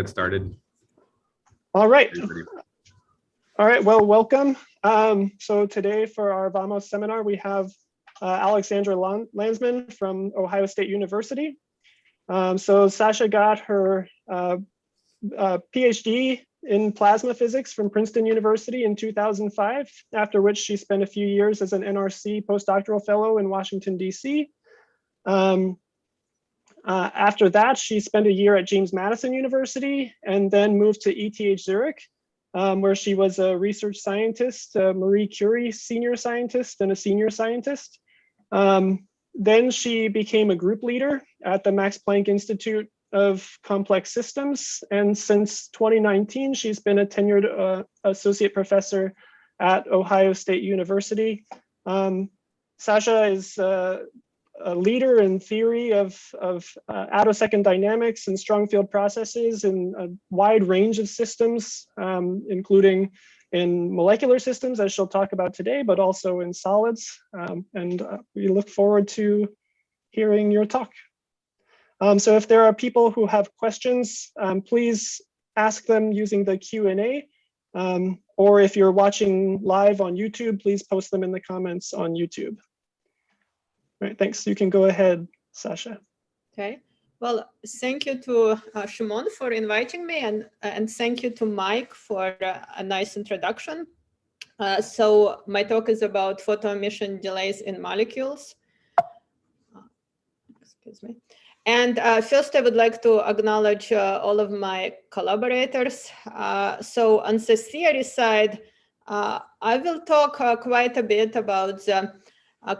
Get started. All right. All right, well, welcome. So today for our VAMOS seminar, we have Alexandra Landsman from Ohio State University. So Sasha got her PhD in plasma physics from Princeton University in 2005, after which she spent a few years as an NRC postdoctoral fellow in Washington, DC. After that, she spent a year at James Madison University and then moved to ETH Zurich, where she was a research scientist, a Marie Curie senior scientist, and a senior scientist. Then she became a group leader at the Max Planck Institute of Complex Systems. And since 2019, she's been a tenured associate professor at Ohio State University. Sasha is a leader in theory of attosecond dynamics and strong field processes in a wide range of systems, including in molecular systems, as she'll talk about today, but also in solids. And we look forward to hearing your talk. So if there are people who have questions, please ask them using the Q&A. Or if you're watching live on YouTube, please post them in the comments on YouTube. All right, thanks. You can go ahead, Sasha. Okay. Well, thank you to Shimon for inviting me, and thank you to Mike for a nice introduction. So my talk is about photoemission delays in molecules. Excuse me. And first, I would like to acknowledge all of my collaborators. So on the theory side, I will talk quite a bit about the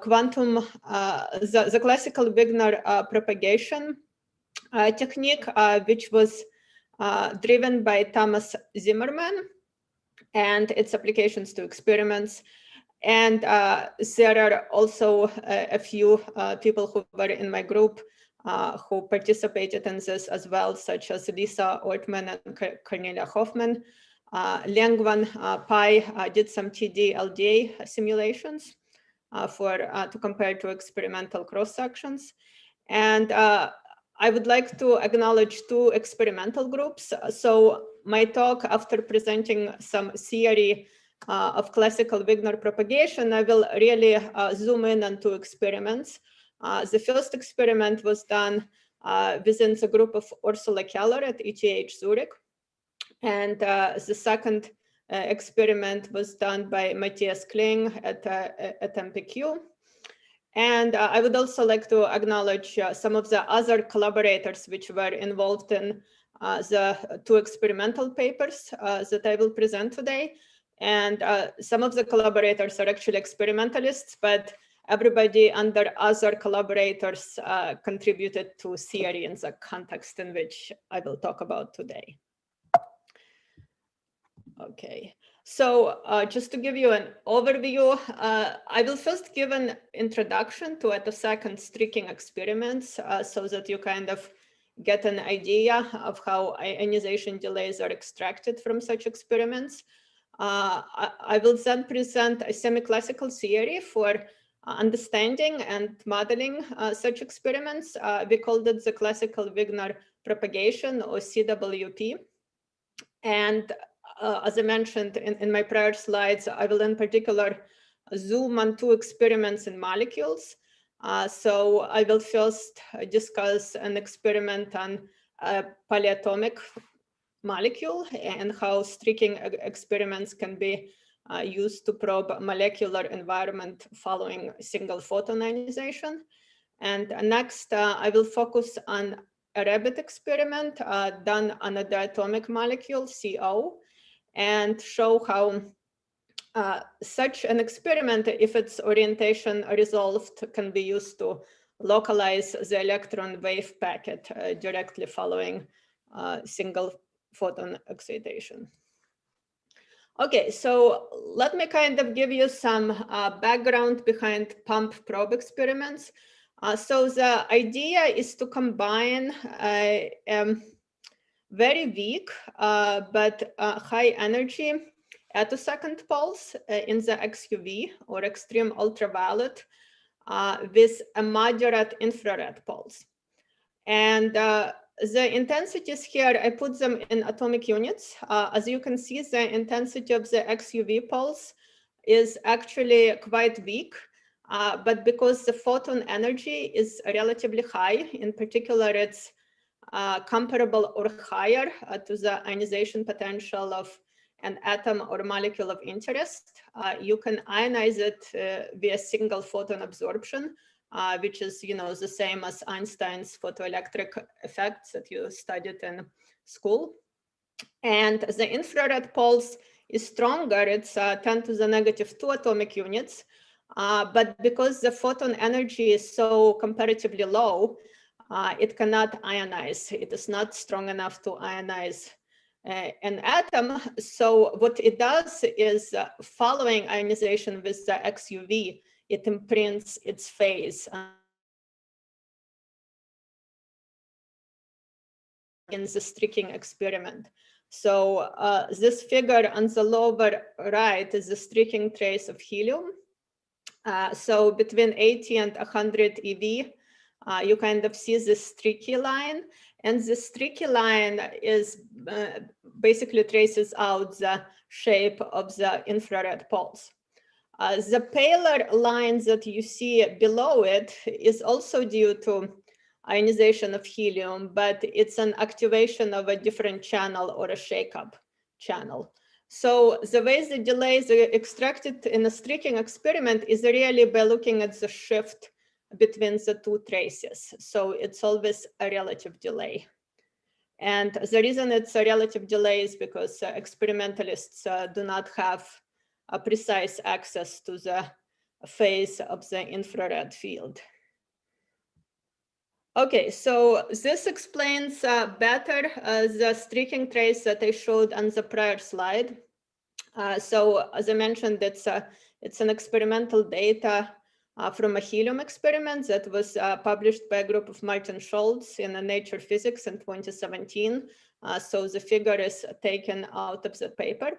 quantum, the classical Wigner propagation technique, which was driven by Thomas Zimmerman and its applications to experiments. And there are also a few people who were in my group who participated in this as well, such as Lisa Ortman and Cornelia Hoffman. Landsman Pai did some TD LDA simulations to compare to experimental cross sections. And I would like to acknowledge two experimental groups. So my talk, after presenting some theory of classical Wigner propagation, I will really zoom in on two experiments. The first experiment was done within the group of Ursula Keller at ETH Zurich. And the second experiment was done by Matthias Kling at MPQ. And I would also like to acknowledge some of the other collaborators which were involved in the two experimental papers that I will present today. And some of the collaborators are actually experimentalists, but everybody under other collaborators contributed to theory in the context in which I will talk about today. Okay, so just to give you an overview, I will first give an introduction to attosecond streaking experiments so that you kind of get an idea of how ionization delays are extracted from such experiments. I will then present a semi-classical theory for understanding and modeling such experiments. We called it the classical Wigner propagation, or CWP. And as I mentioned in my prior slides, I will in particular zoom on two experiments in molecules. So I will first discuss an experiment on a polyatomic molecule and how streaking experiments can be used to probe molecular environment following single photon ionization. And next, I will focus on a rabbit experiment done on a diatomic molecule, CO, and show how such an experiment, if its orientation resolved, can be used to localize the electron wave packet directly following single photon excitation. Okay, so let me kind of give you some background behind pump probe experiments. So the idea is to combine very weak but high energy attosecond pulse in the XUV, or extreme ultraviolet, with a moderate infrared pulse. And the intensities here, I put them in atomic units. As you can see, the intensity of the XUV pulse is actually quite weak, but because the photon energy is relatively high, in particular, it's comparable or higher to the ionization potential of an atom or molecule of interest, you can ionize it via single photon absorption, which is, the same as Einstein's photoelectric effects that you studied in school. And the infrared pulse is stronger. It's 10 to the negative 2 atomic units. But because the photon energy is so comparatively low, it cannot ionize. It is not strong enough to ionize an atom. So what it does is following ionization with the XUV, it imprints its phase in the streaking experiment. So this figure on the lower right is the streaking trace of helium. So between 80 and 100 eV, you kind of see this streaky line, and the streaky line is basically traces out the shape of the infrared pulse. The paler lines that you see below it is also due to ionization of helium, but it's an activation of a different channel or a shake-up channel. So the way the delays are extracted in a streaking experiment is really by looking at the shift between the two traces. So it's always a relative delay. And the reason it's a relative delay is because experimentalists do not have a precise access to the phase of the infrared field. Okay, so this explains better the streaking trace that I showed on the prior slide. So as I mentioned, it's an experimental data from a helium experiment that was published by a group of Martin Schultz in Nature Physics in 2017. So the figure is taken out of the paper.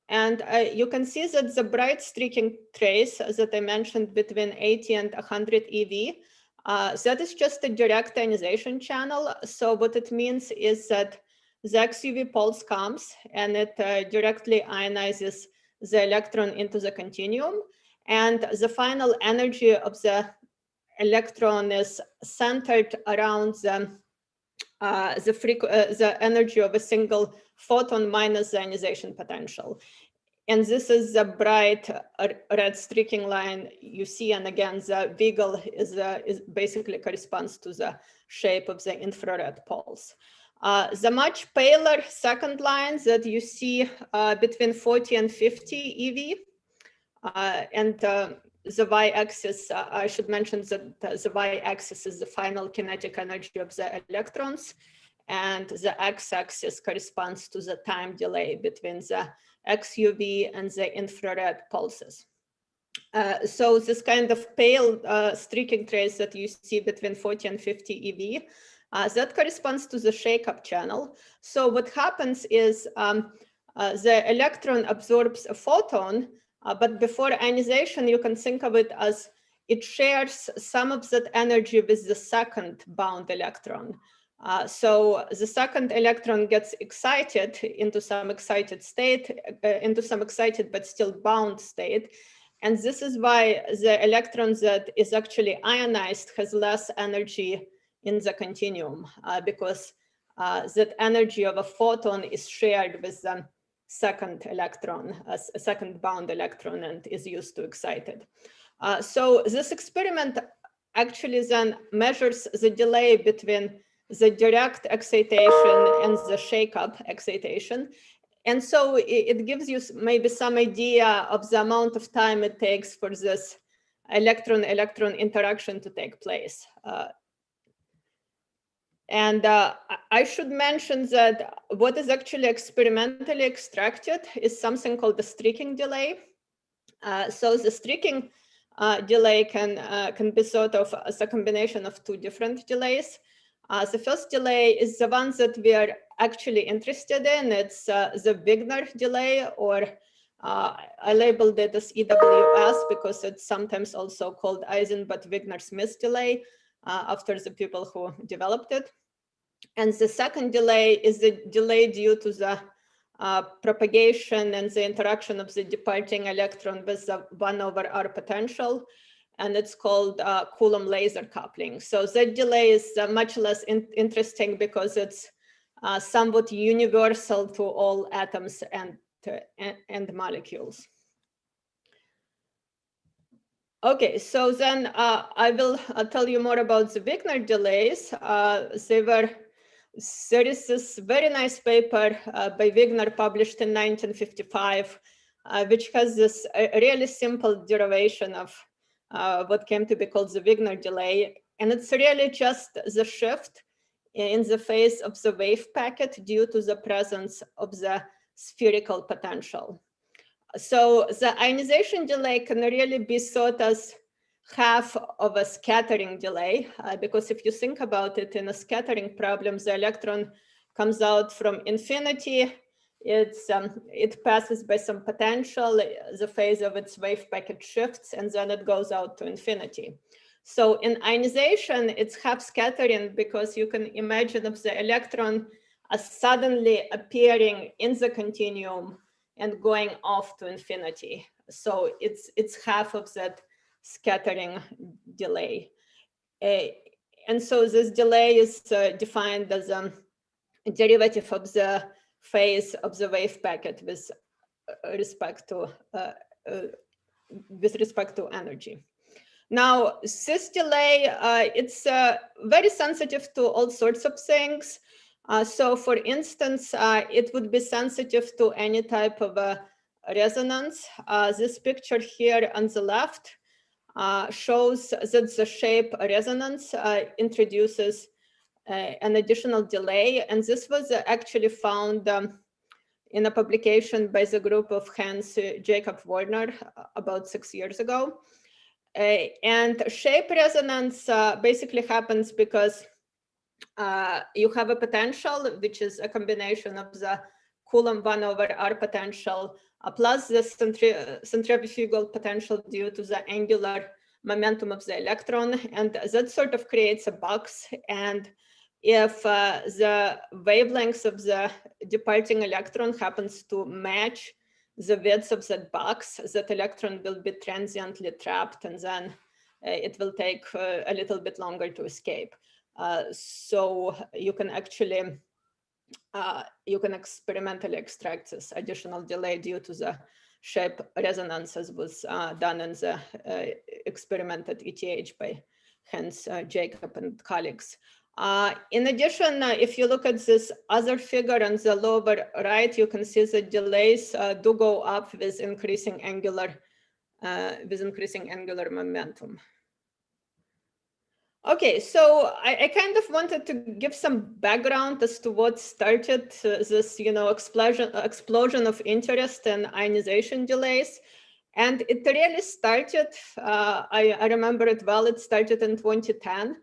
And you can see that the bright streaking trace that I mentioned between 80 and 100 eV, that is just a direct ionization channel. So what it means is that the XUV pulse comes and it directly ionizes the electron into the continuum. And the final energy of the electron is centered around the energy of a single photon minus the ionization potential. And this is the bright red streaking line you see. And again, the wiggle is basically corresponds to the shape of the infrared pulse. The much paler second lines that you see between 40 and 50 eV, and the y-axis, I should mention that the y-axis is the final kinetic energy of the electrons, and the x-axis corresponds to the time delay between the XUV and the infrared pulses. So this kind of pale streaking trace that you see between 40 and 50 eV, that corresponds to the shake-up channel. So what happens is the electron absorbs a photon, but before ionization, you can think of it as it shares some of that energy with the second bound electron. So the second electron gets excited into some excited state, into some excited but still bound state. And this is why the electron that is actually ionized has less energy in the continuum, because that energy of a photon is shared with the second electron, a second bound electron, and is used to excited. So this experiment actually then measures the delay between the direct excitation and the shake-up excitation. And so it gives you maybe some idea of the amount of time it takes for this electron-electron interaction to take place. And I should mention that what is actually experimentally extracted is something called the streaking delay. So the streaking delay can be thought of as a combination of two different delays. The first delay is the one that we are actually interested in. It's the Wigner delay, or I labeled it as EWS because it's sometimes also called Eisenbach-Wigner-Smith delay after the people who developed it. And the second delay is the delay due to the propagation and the interaction of the departing electron with the 1/r potential. And it's called Coulomb laser coupling. So that delay is much less interesting because it's somewhat universal to all atoms and molecules. Okay, so then I will tell you more about the Wigner delays. There is this very nice paper by Wigner published in 1955, which has this really simple derivation of what came to be called the Wigner delay. And it's really just the shift in the phase of the wave packet due to the presence of the spherical potential. So the ionization delay can really be thought as half of a scattering delay, because if you think about it, in a scattering problem, the electron comes out from infinity, it passes by some potential, the phase of its wave packet shifts, and then it goes out to infinity. So in ionization, it's half scattering because you can imagine of the electron as suddenly appearing in the continuum and going off to infinity. So it's half of that scattering delay. And so this delay is defined as a derivative of the phase of the wave packet with respect to energy. Now, this delay, it's very sensitive to all sorts of things. So for instance, it would be sensitive to any type of resonance. This picture here on the left shows that the shape resonance introduces an additional delay. And this was actually found in a publication by the group of Hans Jacob Werner about 6 years ago. And shape resonance basically happens because you have a potential, which is a combination of the Coulomb 1/r potential plus the centrifugal potential due to the angular momentum of the electron. And that sort of creates a box. And if the wavelengths of the departing electron happens to match the width of that box, that electron will be transiently trapped, and then it will take a little bit longer to escape. So you can actually experimentally extract this additional delay due to the shape resonance, as was done in the experiment at ETH by Hans Jacob and colleagues. In addition, if you look at this other figure on the lower right, you can see the delays do go up with increasing angular momentum. Okay, so I kind of wanted to give some background as to what started this, explosion of interest in ionization delays. And it really started, I remember it well, it started in 2010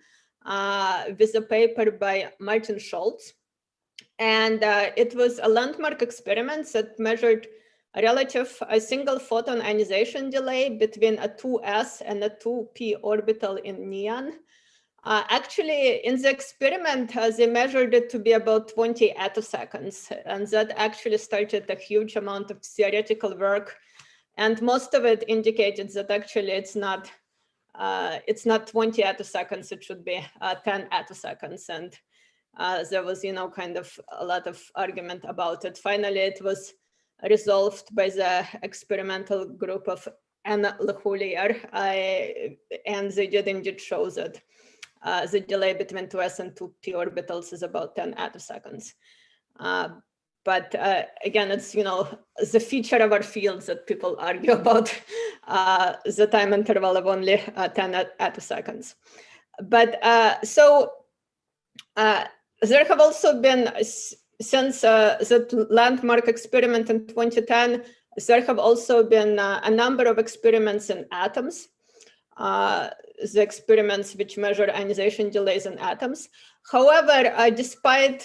with a paper by Martin Schultz. And it was a landmark experiment that measured a single photon ionization delay between a 2s and a 2p orbital in neon. Actually, in the experiment, they measured it to be about 20 attoseconds, and that actually started a huge amount of theoretical work. And most of it indicated that actually it's not 20 attoseconds, it should be 10 attoseconds. And there was, kind of a lot of argument about it. Finally, it was resolved by the experimental group of Anna Lehulier, and they did indeed show that the delay between 2s and 2p orbitals is about 10 attoseconds. But again, it's, the feature of our field that people argue about the time interval of only 10 attoseconds. But there have also been, since that landmark experiment in 2010, there have also been a number of experiments in atoms. The experiments which measure ionization delays in atoms. However, despite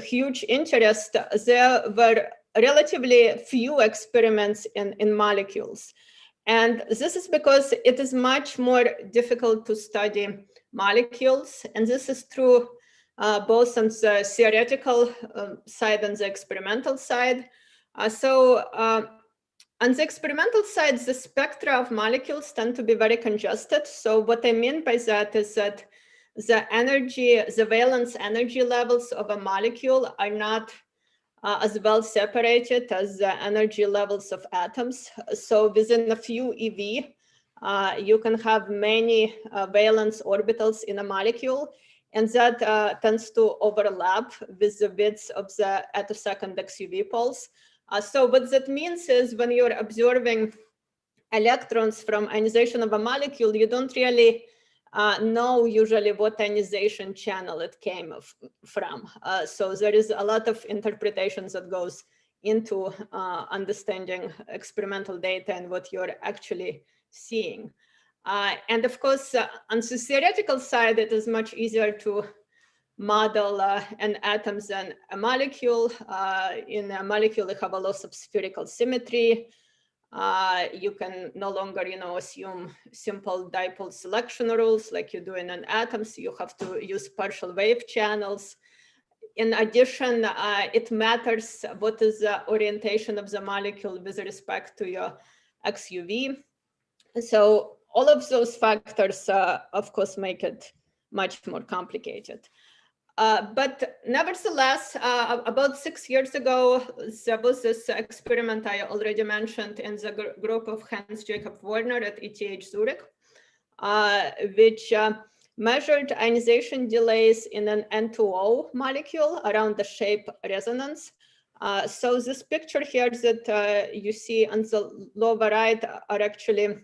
huge interest, there were relatively few experiments in molecules. And this is because it is much more difficult to study molecules. And this is true both on the theoretical side and the experimental side. On the experimental side, the spectra of molecules tend to be very congested. So what I mean by that is that the valence energy levels of a molecule are not as well separated as the energy levels of atoms. So within a few eV, you can have many valence orbitals in a molecule, and that tends to overlap with the width of the attosecond XUV poles. So what that means is when you're observing electrons from ionization of a molecule, you don't really know usually what ionization channel it came from. So there is a lot of interpretations that goes into understanding experimental data and what you're actually seeing. And of course, on the theoretical side, it is much easier to model an atom than a molecule. In a molecule, you have a loss of spherical symmetry. You can no longer, assume simple dipole selection rules like you do in an atom. So you have to use partial wave channels. In addition, it matters what is the orientation of the molecule with respect to your XUV. So all of those factors, of course, make it much more complicated. But nevertheless, about 6 years ago, there was this experiment I already mentioned in the group of Hans Jacob Werner at ETH Zurich, which measured ionization delays in an N2O molecule around the shape resonance. So this picture here that you see on the lower right are actually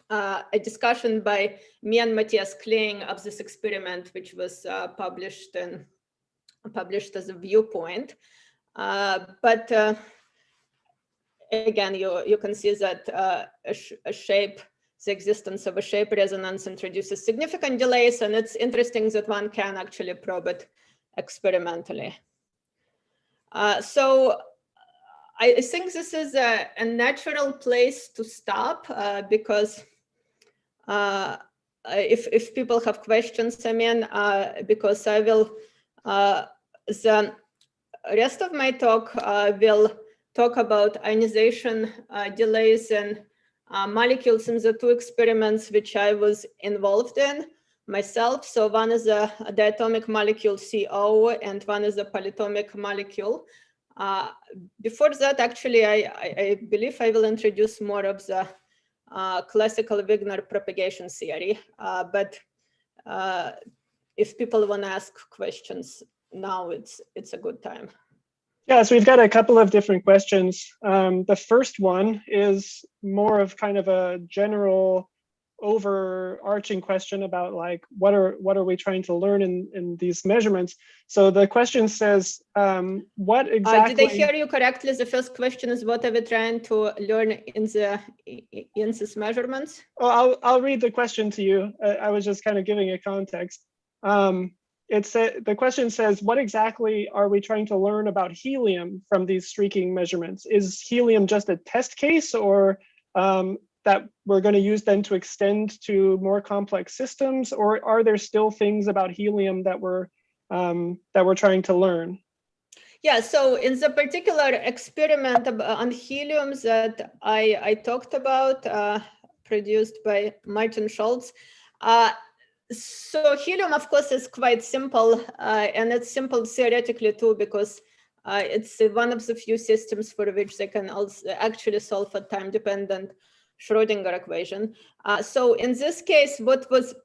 a discussion by me and Matthias Kling of this experiment, which was published as a viewpoint. But again, you can see that the existence of a shape resonance introduces significant delays, and it's interesting that one can actually probe it experimentally. So I think this is a natural place to stop because if people have questions, I mean, because I will, the rest of my talk will talk about ionization delays in molecules in the two experiments which I was involved in myself. So one is a diatomic molecule CO and one is a polyatomic molecule. Before that, actually, I believe I will introduce more of the classical Wigner propagation theory. But if people want to ask questions now, it's a good time. Yeah, so we've got a couple of different questions. The first one is more of kind of a general overarching question about like what are we trying to learn in these measurements. So the question says, what exactly? Did I hear you correctly? The first question is what are we trying to learn in these measurements? Well, I'll read the question to you. I was just kind of giving a context. The question says, what exactly are we trying to learn about helium from these streaking measurements? Is helium just a test case, or that we're going to use then to extend to more complex systems, or are there still things about helium that we're trying to learn? Yeah, so in the particular experiment on helium that I talked about, produced by Martin Schultz, so helium, of course, is quite simple, and it's simple theoretically too, because it's one of the few systems for which they can also actually solve a time-dependent Schrodinger equation. So in this case, what was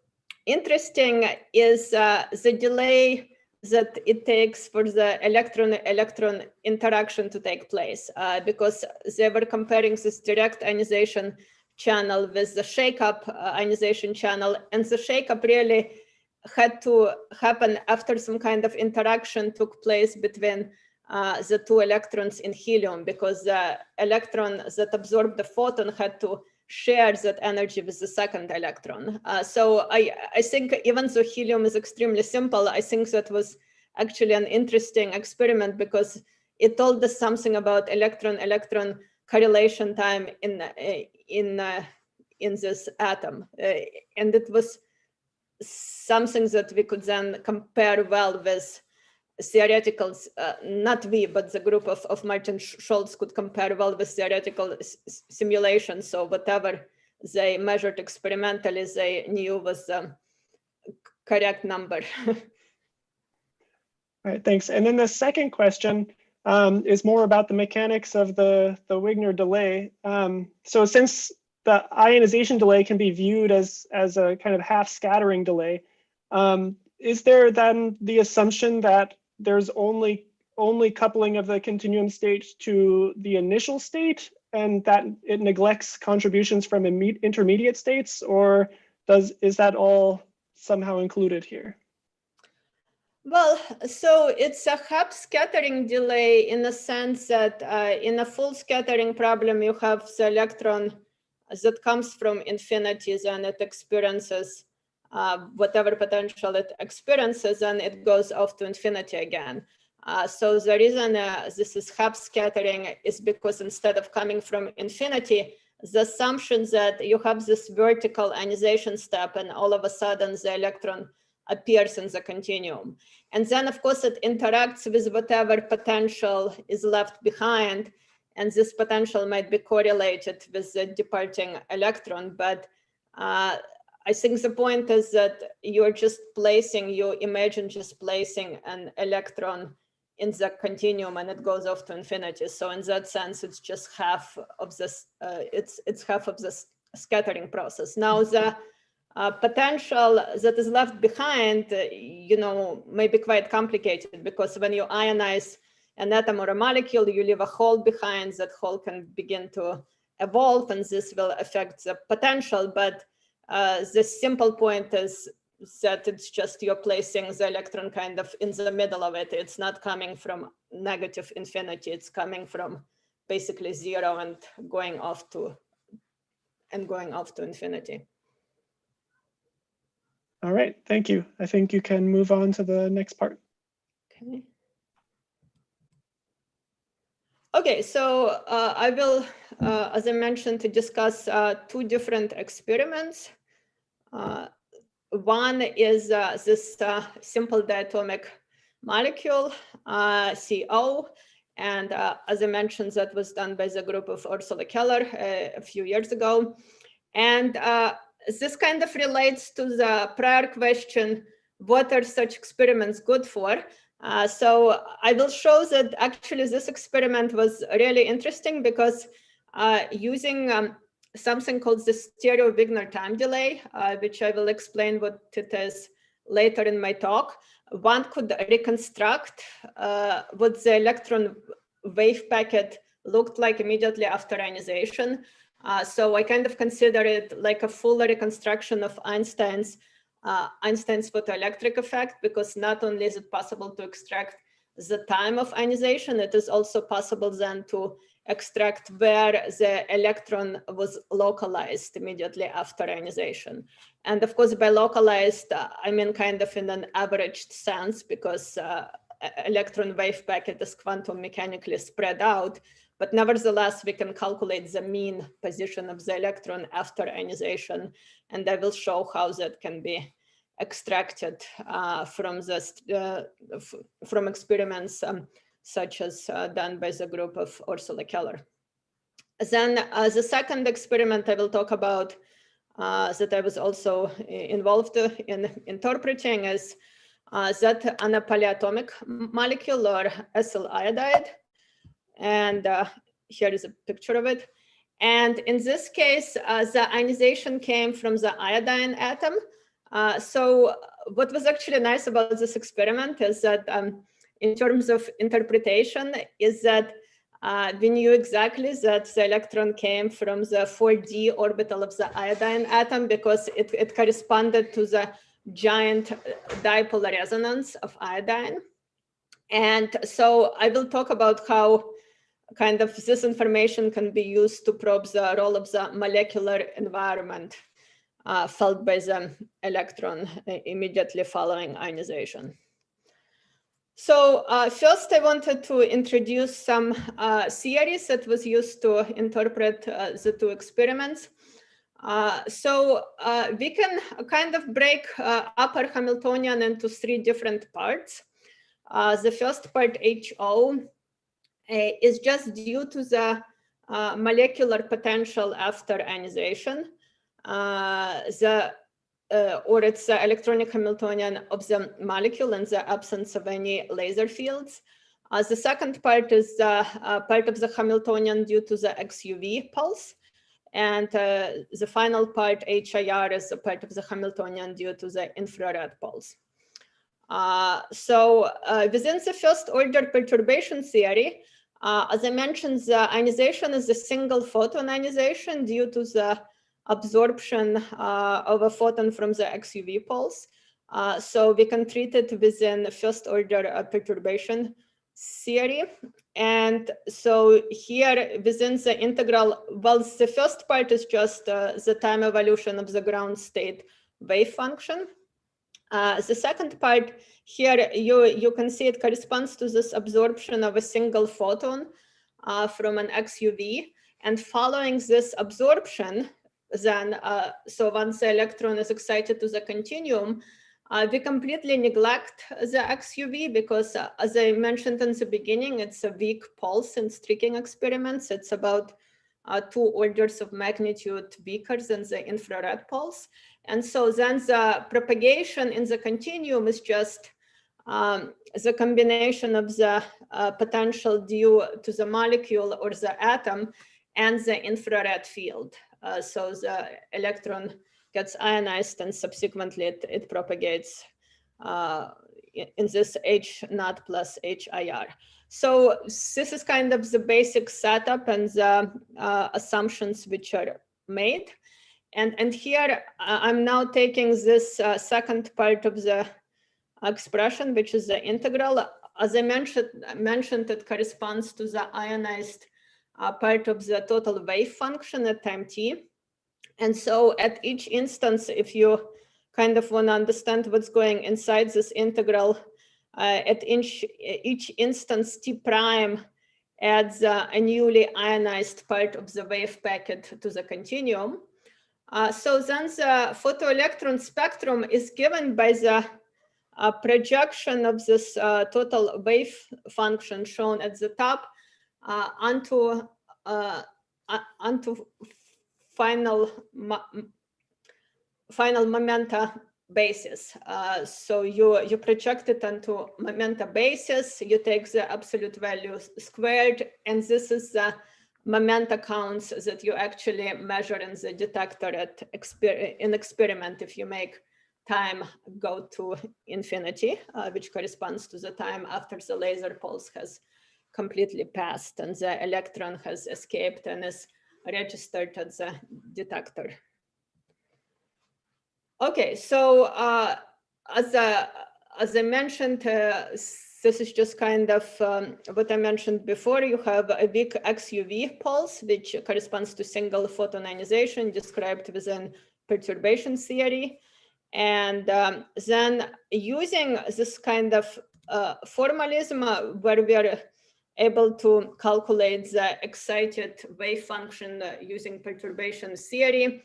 interesting is the delay that it takes for the electron-electron interaction to take place, because they were comparing this direct ionization channel with the shake-up ionization channel, and the shake-up really had to happen after some kind of interaction took place between the two electrons in helium, because the electron that absorbed the photon had to share that energy with the second electron. So I think even though helium is extremely simple, I think that was actually an interesting experiment because it told us something about electron-electron correlation time in this atom, and it was something that we could then compare well with theoretical, not we, but the group of Martin Schultz could compare well with theoretical simulations. So whatever they measured experimentally, they knew was the correct number. All right, thanks. And then the second question is more about the mechanics of the Wigner delay. So since the ionization delay can be viewed as a kind of half scattering delay, is there then the assumption that there's only coupling of the continuum state to the initial state and that it neglects contributions from intermediate states, or is that all somehow included here? Well, so it's a half scattering delay in the sense that in a full scattering problem, you have the electron that comes from infinity, and it experiences whatever potential it experiences, and it goes off to infinity again. So the reason this is half scattering is because instead of coming from infinity, the assumption that you have this vertical ionization step and all of a sudden the electron appears in the continuum. And then of course it interacts with whatever potential is left behind, and this potential might be correlated with the departing electron. But I think the point is that you imagine just placing an electron in the continuum and it goes off to infinity. So in that sense, it's just half of this, it's half of this scattering process. Now the potential that is left behind, may be quite complicated, because when you ionize an atom or a molecule, you leave a hole behind. That hole can begin to evolve, and this will affect the potential. But the simple point is that it's just you're placing the electron kind of in the middle of it. It's not coming from negative infinity. It's coming from basically zero and going off to infinity. All right, thank you. I think you can move on to the next part. Okay. Okay, so I will, as I mentioned, to discuss two different experiments. One is this simple diatomic molecule, CO, and as I mentioned, that was done by the group of Ursula Keller a few years ago. And this kind of relates to the prior question, what are such experiments good for? So I will show that actually this experiment was really interesting because using something called the stereo Wigner time delay, which I will explain what it is later in my talk, one could reconstruct what the electron wave packet looked like immediately after ionization. So I kind of consider it like a full reconstruction of Einstein's photoelectric effect, because not only is it possible to extract the time of ionization, it is also possible then to extract where the electron was localized immediately after ionization. And of course, by localized, I mean kind of in an averaged sense, because electron wave packet is quantum mechanically spread out. But nevertheless, we can calculate the mean position of the electron after ionization. And I will show how that can be extracted from experiments such as done by the group of Ursula Keller. Then the second experiment I will talk about that I was also involved in interpreting is that on a polyatomic molecule, or acyl iodide. And here is a picture of it. And in this case, the ionization came from the iodine atom. So what was actually nice about this experiment is that in terms of interpretation is that we knew exactly that the electron came from the 4D orbital of the iodine atom, because it corresponded to the giant dipole resonance of iodine. And so I will talk about how kind of this information can be used to probe the role of the molecular environment felt by the electron immediately following ionization. So first I wanted to introduce some theories that was used to interpret the two experiments. We can kind of break upper Hamiltonian into 3 different parts. The first part, HO, is just due to the molecular potential after ionization. Or it's the electronic Hamiltonian of the molecule in the absence of any laser fields. The second part is part of the Hamiltonian due to the XUV pulse. And the final part, HIR, is a part of the Hamiltonian due to the infrared pulse. Within the first order perturbation theory, as I mentioned, the ionization is a single photon ionization due to the absorption of a photon from the XUV pulse. So we can treat it within first order perturbation theory. And so here within the integral, well, the first part is just the time evolution of the ground state wave function. The second part here, you can see it corresponds to this absorption of a single photon from an XUV. And following this absorption, then, so once the electron is excited to the continuum, we completely neglect the XUV because, as I mentioned in the beginning, it's a weak pulse in streaking experiments. It's about 2 orders of magnitude weaker than the infrared pulse. And so then the propagation in the continuum is just the combination of the potential due to the molecule or the atom and the infrared field. So the electron gets ionized and subsequently it propagates in this H0 plus HIR. So this is kind of the basic setup and the assumptions which are made. And here I'm now taking this second part of the expression, which is the integral. As I mentioned, it corresponds to the ionized part of the total wave function at time t. And so at each instance, if you kind of want to understand what's going inside this integral, at each instance t prime adds a newly ionized part of the wave packet to the continuum. So then the photoelectron spectrum is given by the projection of this total wave function shown at the top onto final momenta basis. So you project it onto momenta basis, you take the absolute value squared, and this is the momenta counts that you actually measure in the detector at in experiment if you make time go to infinity, which corresponds to the time after the laser pulse has completely passed and the electron has escaped and is registered at the detector. Okay, so as I mentioned, this is just kind of what I mentioned before. You have a big XUV pulse, which corresponds to single photon ionization described within perturbation theory. And then using this kind of formalism where we are able to calculate the excited wave function using perturbation theory,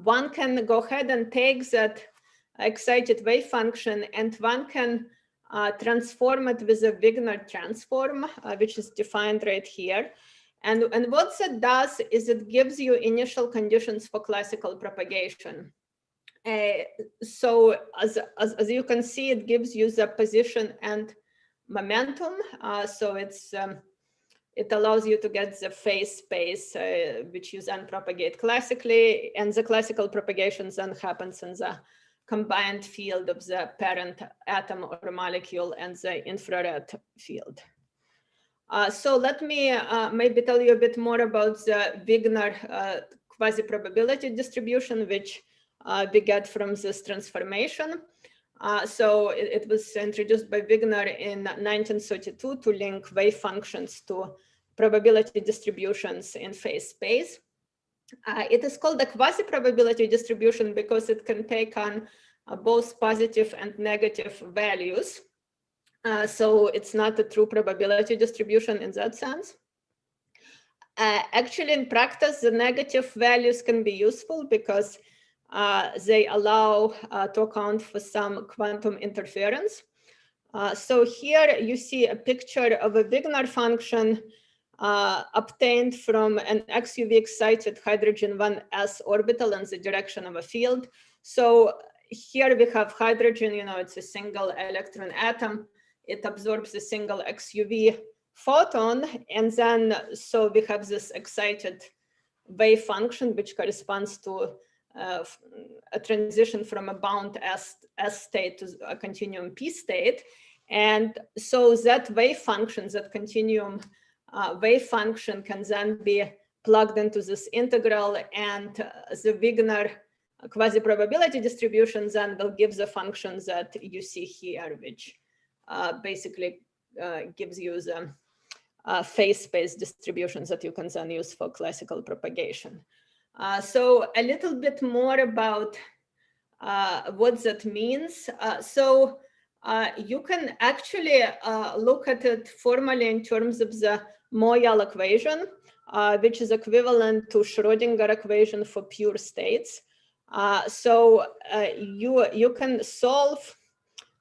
one can go ahead and take that excited wave function and one can transform it with a Wigner transform, which is defined right here. And what that does is it gives you initial conditions for classical propagation. So as you can see, it gives you the position and momentum. So it allows you to get the phase space, which you then propagate classically, and the classical propagation then happens in the combined field of the parent atom or molecule and the infrared field. So let me maybe tell you a bit more about the Wigner quasi-probability distribution, which we get from this transformation. So it was introduced by Wigner in 1932 to link wave functions to probability distributions in phase space. It is called a quasi-probability distribution because it can take on both positive and negative values. So it's not a true probability distribution in that sense. Actually, in practice, the negative values can be useful because they allow to account for some quantum interference. So here you see a picture of a Wigner function obtained from an XUV excited hydrogen 1s orbital in the direction of a field. So here we have hydrogen, it's a single electron atom. It absorbs a single XUV photon, and then so we have this excited wave function, which corresponds to a transition from a bound S state to a continuum P state. And so that wave function, that continuum wave function can then be plugged into this integral, and the Wigner quasi-probability distribution then will give the functions that you see here, which basically gives you the phase space distributions that you can then use for classical propagation. So a little bit more about what that means. So you can actually look at it formally in terms of the Moyal equation, which is equivalent to Schrödinger equation for pure states. So you can solve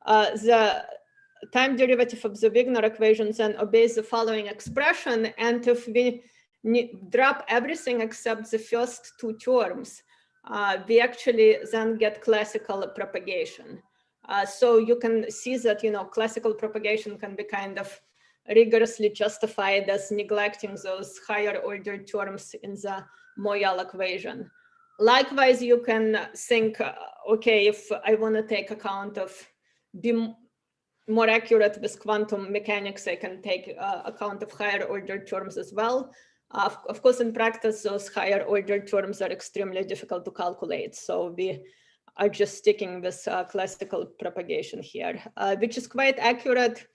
the time derivative of the Wigner equations and obeys the following expression. And if we drop everything except the first two terms, we actually then get classical propagation. So you can see that, classical propagation can be kind of rigorously justified as neglecting those higher order terms in the Moyal equation. Likewise, you can think, okay, if I want to take account of, be more accurate with quantum mechanics, I can take account of higher order terms as well. Of course, in practice, those higher order terms are extremely difficult to calculate. So we are just sticking with classical propagation here, which is quite accurate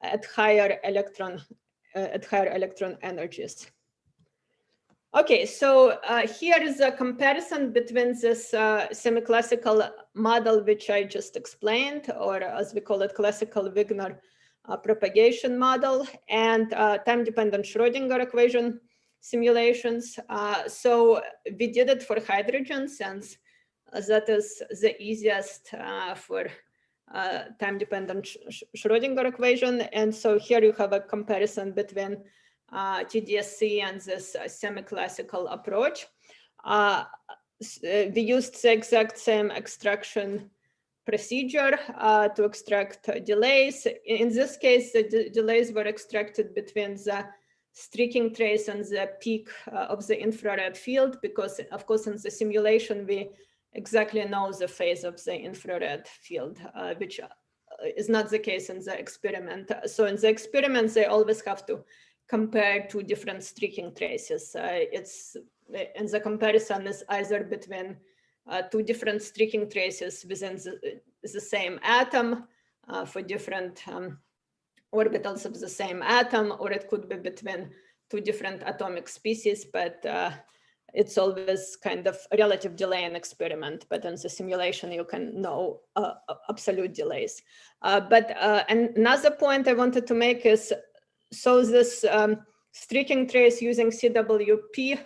at higher electron energies. Okay, so here is a comparison between this semi-classical model, which I just explained, or as we call it, classical Wigner propagation model, and time-dependent Schrödinger equation simulations. So we did it for hydrogen, since that is the easiest for time-dependent Schrödinger equation. And so here you have a comparison between TDSC and this semi-classical approach. We used the exact same extraction procedure to extract delays. In this case, the delays were extracted between the streaking trace and the peak of the infrared field, because of course in the simulation we exactly know the phase of the infrared field, which is not the case in the experiment. So in the experiments, they always have to compare two different streaking traces. And the comparison is either between two different streaking traces within the same atom for different orbitals of the same atom, or it could be between two different atomic species, but it's always kind of a relative delay in experiment, but in the simulation you can know absolute delays. But another point I wanted to make is, so this streaking trace using CWP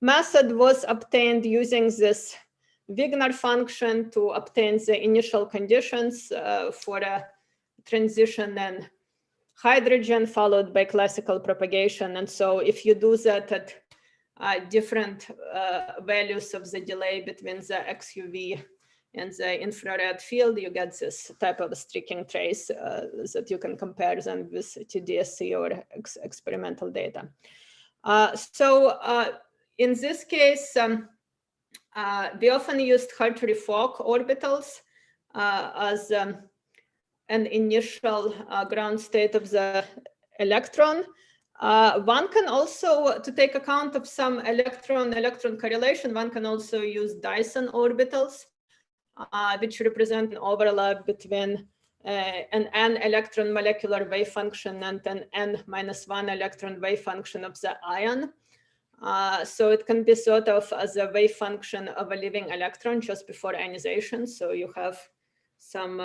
method was obtained using this Wigner function to obtain the initial conditions for a transition in hydrogen followed by classical propagation. And so if you do that at different values of the delay between the XUV and the infrared field, you get this type of streaking trace that you can compare then with TDSC or experimental data. So in this case, we often used Hartree-Fock orbitals as an initial ground state of the electron. One can also, to take account of some electron-electron correlation, one can also use Dyson orbitals, which represent an overlap between an n electron molecular wave function and an n-1 electron wave function of the ion. So it can be thought of as a wave function of a living electron just before ionization. So you have some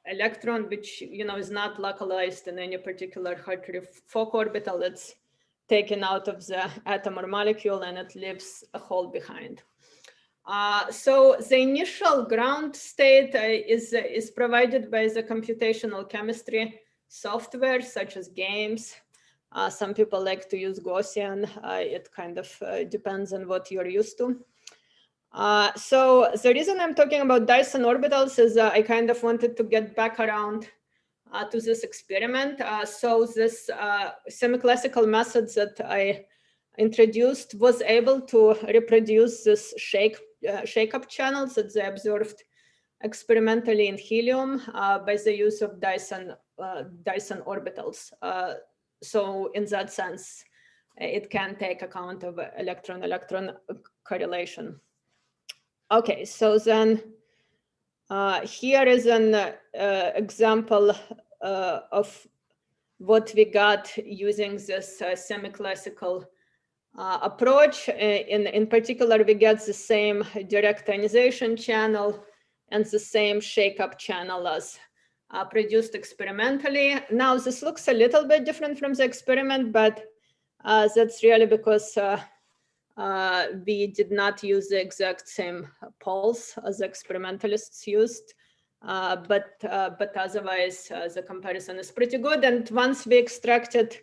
electron which is not localized in any particular Hartree-Fock orbital. It's taken out of the atom or molecule, and it leaves a hole behind. So the initial ground state is provided by the computational chemistry software, such as games. Some people like to use Gaussian. It kind of depends on what you're used to. So the reason I'm talking about Dyson orbitals is I kind of wanted to get back around to this experiment. So this semi-classical methods that I introduced was able to reproduce this shake-up channels that they observed experimentally in helium by the use of Dyson orbitals. So in that sense, it can take account of electron-electron correlation. Okay, so then here is an example of what we got using this semi-classical approach. In particular, we get the same direct ionization channel and the same shake-up channel as produced experimentally. Now, this looks a little bit different from the experiment, but that's really because we did not use the exact same poles as the experimentalists used. But otherwise, the comparison is pretty good. And once we extracted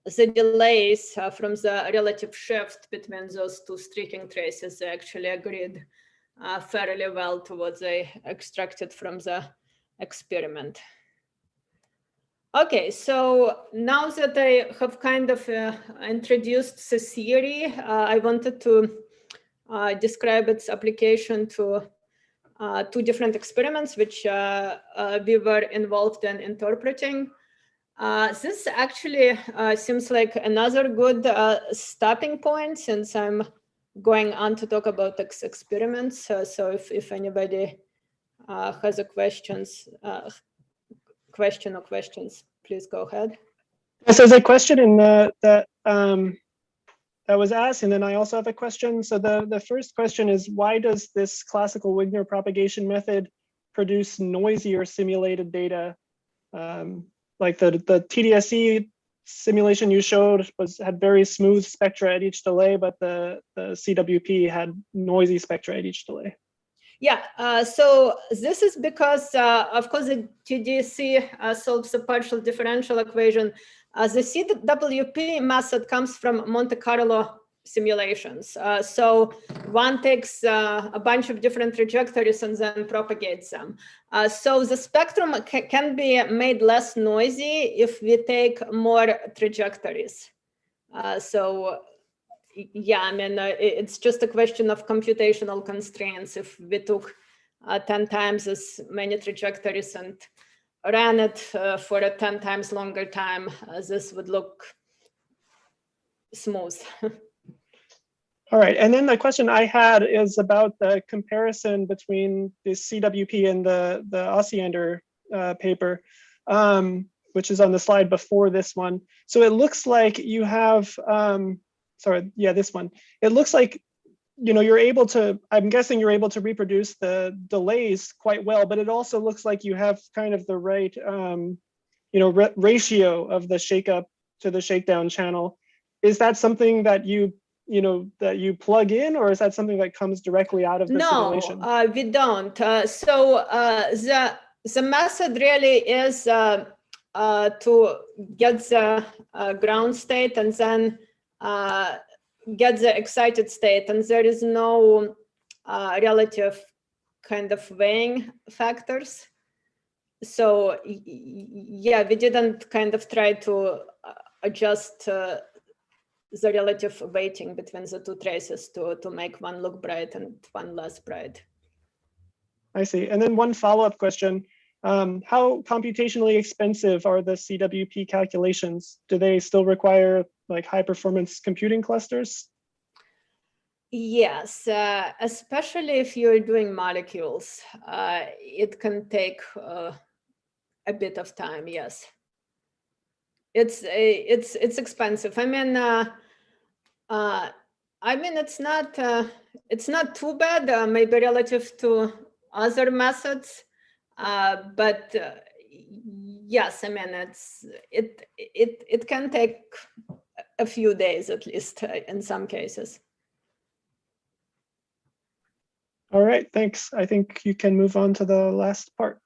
the delays from the relative shift between those two streaking traces, they actually agreed fairly well to what they extracted from the experiment. Okay, so now that I have kind of introduced the theory, I wanted to describe its application to two different experiments which we were involved in interpreting. This actually seems like another good stopping point, since I'm going on to talk about experiments. So if anybody has a question or questions, please go ahead. So there's a question in that was asked, and then I also have a question. So the first question is, why does this classical Wigner propagation method produce noisier simulated data? Like the TDSE simulation you showed had very smooth spectra at each delay, but the CWP had noisy spectra at each delay. Yeah, so this is because, of course, the TDSE solves the partial differential equation. The CWP method comes from Monte Carlo simulations. So one takes a bunch of different trajectories and then propagates them. So the spectrum can be made less noisy if we take more trajectories. So yeah, I mean, it's just a question of computational constraints. If we took 10 times as many trajectories and ran it for a 10 times longer time, this would look smooth. All right, and then the question I had is about the comparison between the CWP and the Osiander paper, which is on the slide before this one. So it looks like you have, sorry, yeah, this one. It looks like, you know, you're able to, I'm guessing you're able to reproduce the delays quite well, but it also looks like you have kind of the right, you know, ratio of the shake up to the shakedown channel. Is that something that you know, that you plug in, or is that something that comes directly out of the simulation? No, we don't. So the method really is to get the ground state and then get the excited state, and there is no relative kind of weighing factors. So yeah, we didn't kind of try to adjust the relative weighting between the two traces to make one look bright and one less bright. I see. And then one follow-up question. How computationally expensive are the CWP calculations? Do they still require like high performance computing clusters? Yes, especially if you're doing molecules, it can take a bit of time. Yes, it's expensive. I mean, it's not too bad, maybe relative to other methods, but yes, I mean, it can take a few days at least in some cases. All right, thanks. I think you can move on to the last part.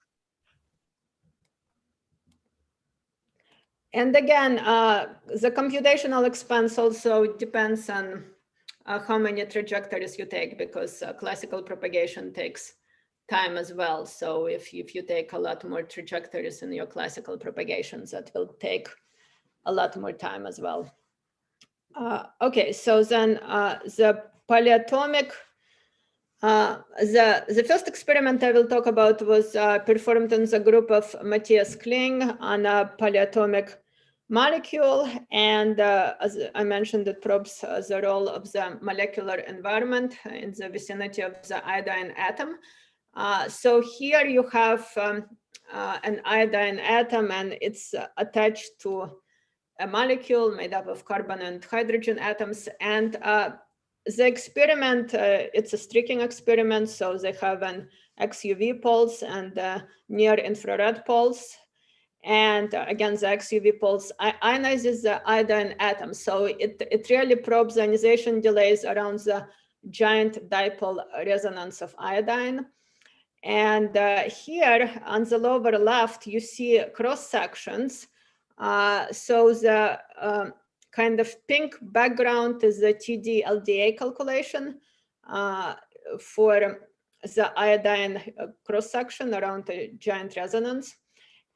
And again, the computational expense also depends on how many trajectories you take, because classical propagation takes time as well. So if you take a lot more trajectories in your classical propagations, that will take a lot more time as well. Okay, so then the polyatomic, the first experiment I will talk about was performed in the group of Matthias Kling on a polyatomic molecule. And as I mentioned, it probes the role of the molecular environment in the vicinity of the iodine atom. So here you have an iodine atom, and it's attached to a molecule made up of carbon and hydrogen atoms. And the experiment, it's a streaking experiment. So they have an XUV pulse and near infrared pulse. And again, the XUV pulse ionizes the iodine atom. So it really probes the ionization delays around the giant dipole resonance of iodine. And here on the lower left, you see cross sections. So the kind of pink background is the TD LDA calculation for the iodine cross section around the giant resonance.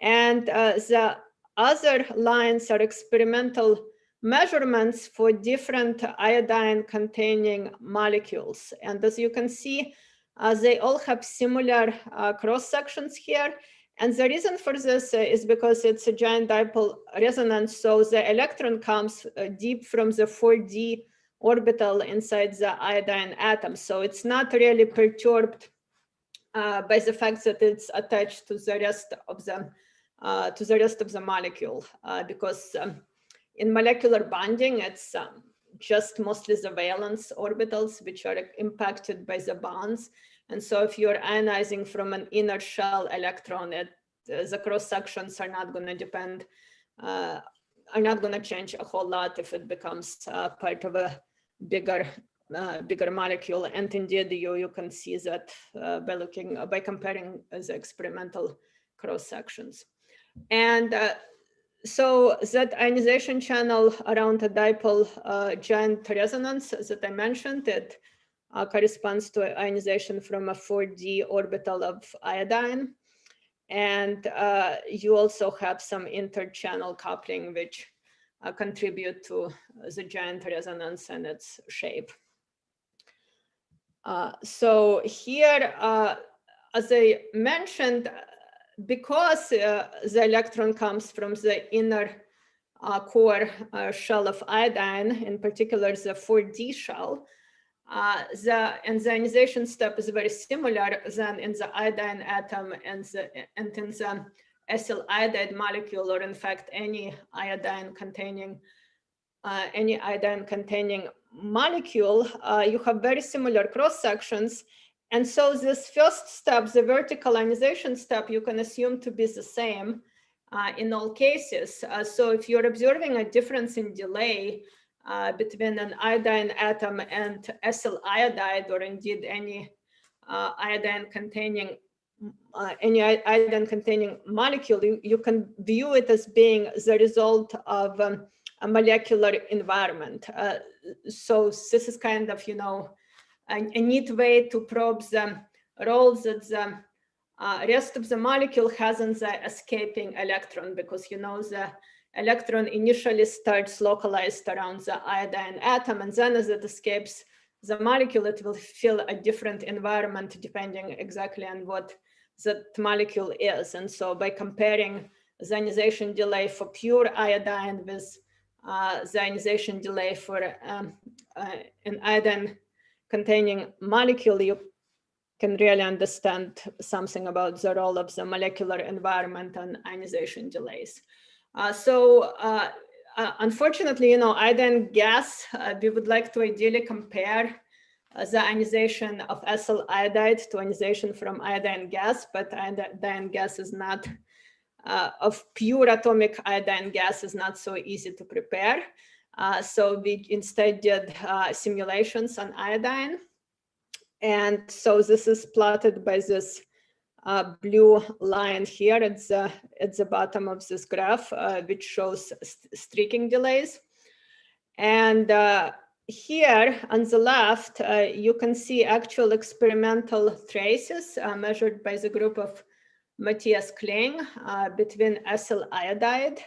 And the other lines are experimental measurements for different iodine containing molecules. And as you can see, they all have similar cross sections here. And the reason for this is because it's a giant dipole resonance. So the electron comes deep from the 4D orbital inside the iodine atom. So it's not really perturbed by the fact that it's attached to the rest of the molecule, because in molecular bonding, it's just mostly the valence orbitals which are impacted by the bonds. And so if you're ionizing from an inner shell electron, the cross sections are not going to depend, are not going to change a whole lot if it becomes part of a bigger molecule. And indeed, you can see that by comparing the experimental cross sections. And so that ionization channel around a dipole giant resonance that I mentioned, it corresponds to ionization from a 4D orbital of iodine. And you also have some interchannel coupling, which contribute to the giant resonance and its shape. So here, as I mentioned, because the electron comes from the inner core shell of iodine, in particular the 4D shell, the ionization step is very similar than in the iodine atom and in the acyl iodide molecule, or in fact any iodine containing molecule. You have very similar cross sections. And so this first step, the vertical ionization step, you can assume to be the same in all cases. So if you're observing a difference in delay between an iodine atom and acyl iodide, or indeed any iodine containing molecule, you can view it as being the result of a molecular environment. So this is kind of, a neat way to probe the roles that the rest of the molecule has in the escaping electron, because the electron initially starts localized around the iodine atom, and then as it escapes the molecule, it will feel a different environment depending exactly on what that molecule is. And so by comparing the ionization delay for pure iodine with the ionization delay for an iodine containing molecule, you can really understand something about the role of the molecular environment and ionization delays. Unfortunately, iodine gas, we would like to ideally compare the ionization of acyl iodide to ionization from iodine gas, but iodine gas is not, of pure atomic iodine gas is not so easy to prepare. So we instead did simulations on iodine. And so this is plotted by this blue line here at the bottom of this graph, which shows streaking delays. And here on the left, you can see actual experimental traces measured by the group of Matthias Kling between acyl iodide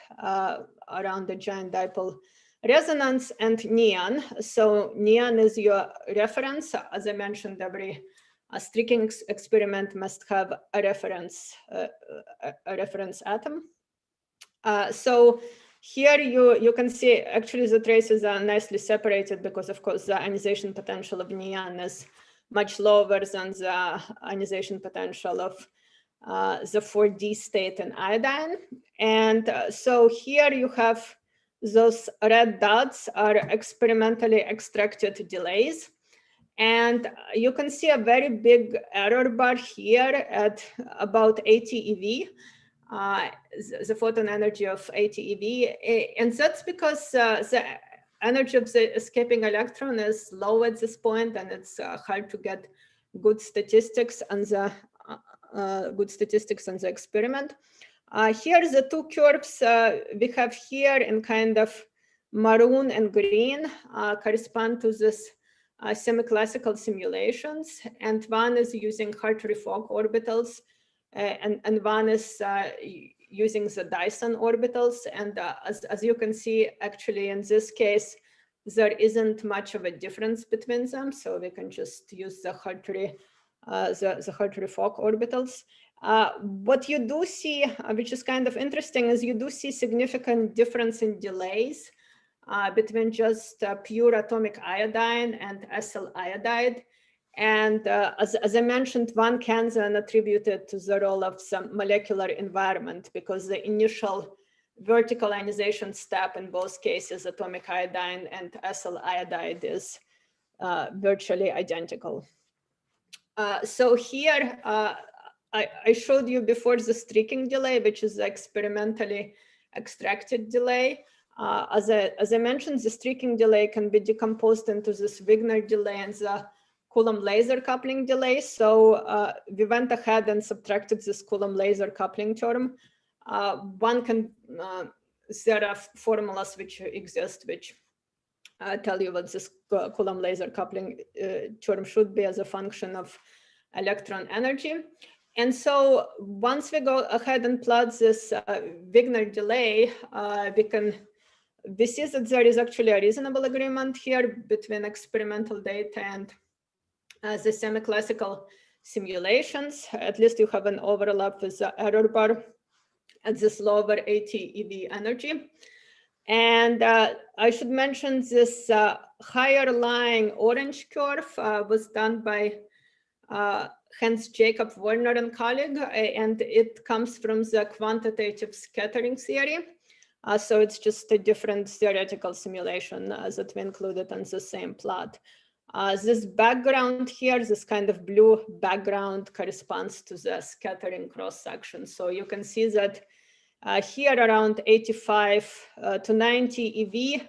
around the giant dipole resonance and neon. So neon is your reference. As I mentioned, every streaking experiment must have a reference atom. So here you can see actually the traces are nicely separated because, of course, the ionization potential of neon is much lower than the ionization potential of the 4D state in iodine. And so here you have those red dots are experimentally extracted delays. And you can see a very big error bar here at about 80 eV, the photon energy of 80 eV. And that's because the energy of the escaping electron is low at this point, and it's hard to get good statistics on the experiment. Here, the two curves we have here in kind of maroon and green correspond to this semi-classical simulations, and one is using Hartree-Fock orbitals, and one is using the Dyson orbitals. And as you can see, actually in this case, there isn't much of a difference between them, so we can just use the Hartree-Fock orbitals. What you do see, which is kind of interesting, is you do see significant difference in delays between just pure atomic iodine and acyl iodide. And as I mentioned, one can then attribute it to the role of some molecular environment, because the initial vertical ionization step in both cases, atomic iodine and acyl iodide, is virtually identical. So here, I showed you before the streaking delay, which is the experimentally extracted delay. As I mentioned, the streaking delay can be decomposed into this Wigner delay and the Coulomb laser coupling delay. So we went ahead and subtracted this Coulomb laser coupling term. One can, there are formulas which exist which tell you what this Coulomb laser coupling term should be as a function of electron energy. And so once we go ahead and plot this Wigner delay, we see that there is actually a reasonable agreement here between experimental data and the semi-classical simulations. At least you have an overlap with the error bar at this lower 80 eV energy. And I should mention this higher lying orange curve was done by Hans Jacob Werner and colleague, and it comes from the quantitative scattering theory. So it's just a different theoretical simulation that we included on the same plot. This background here, this kind of blue background, corresponds to the scattering cross section. So you can see that here around 85 to 90 eV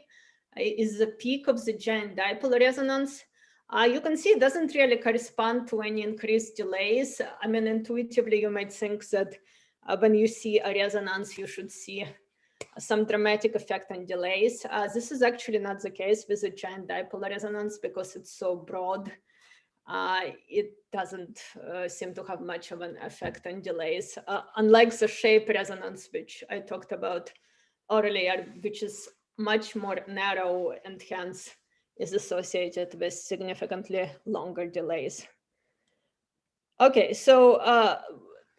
is the peak of the giant dipole resonance. You can see it doesn't really correspond to any increased delays. I mean, intuitively, you might think that when you see a resonance, you should see some dramatic effect on delays. This is actually not the case with the giant dipole resonance because it's so broad. It doesn't seem to have much of an effect on delays, unlike the shape resonance, which I talked about earlier, which is much more narrow and hence is associated with significantly longer delays. Okay, so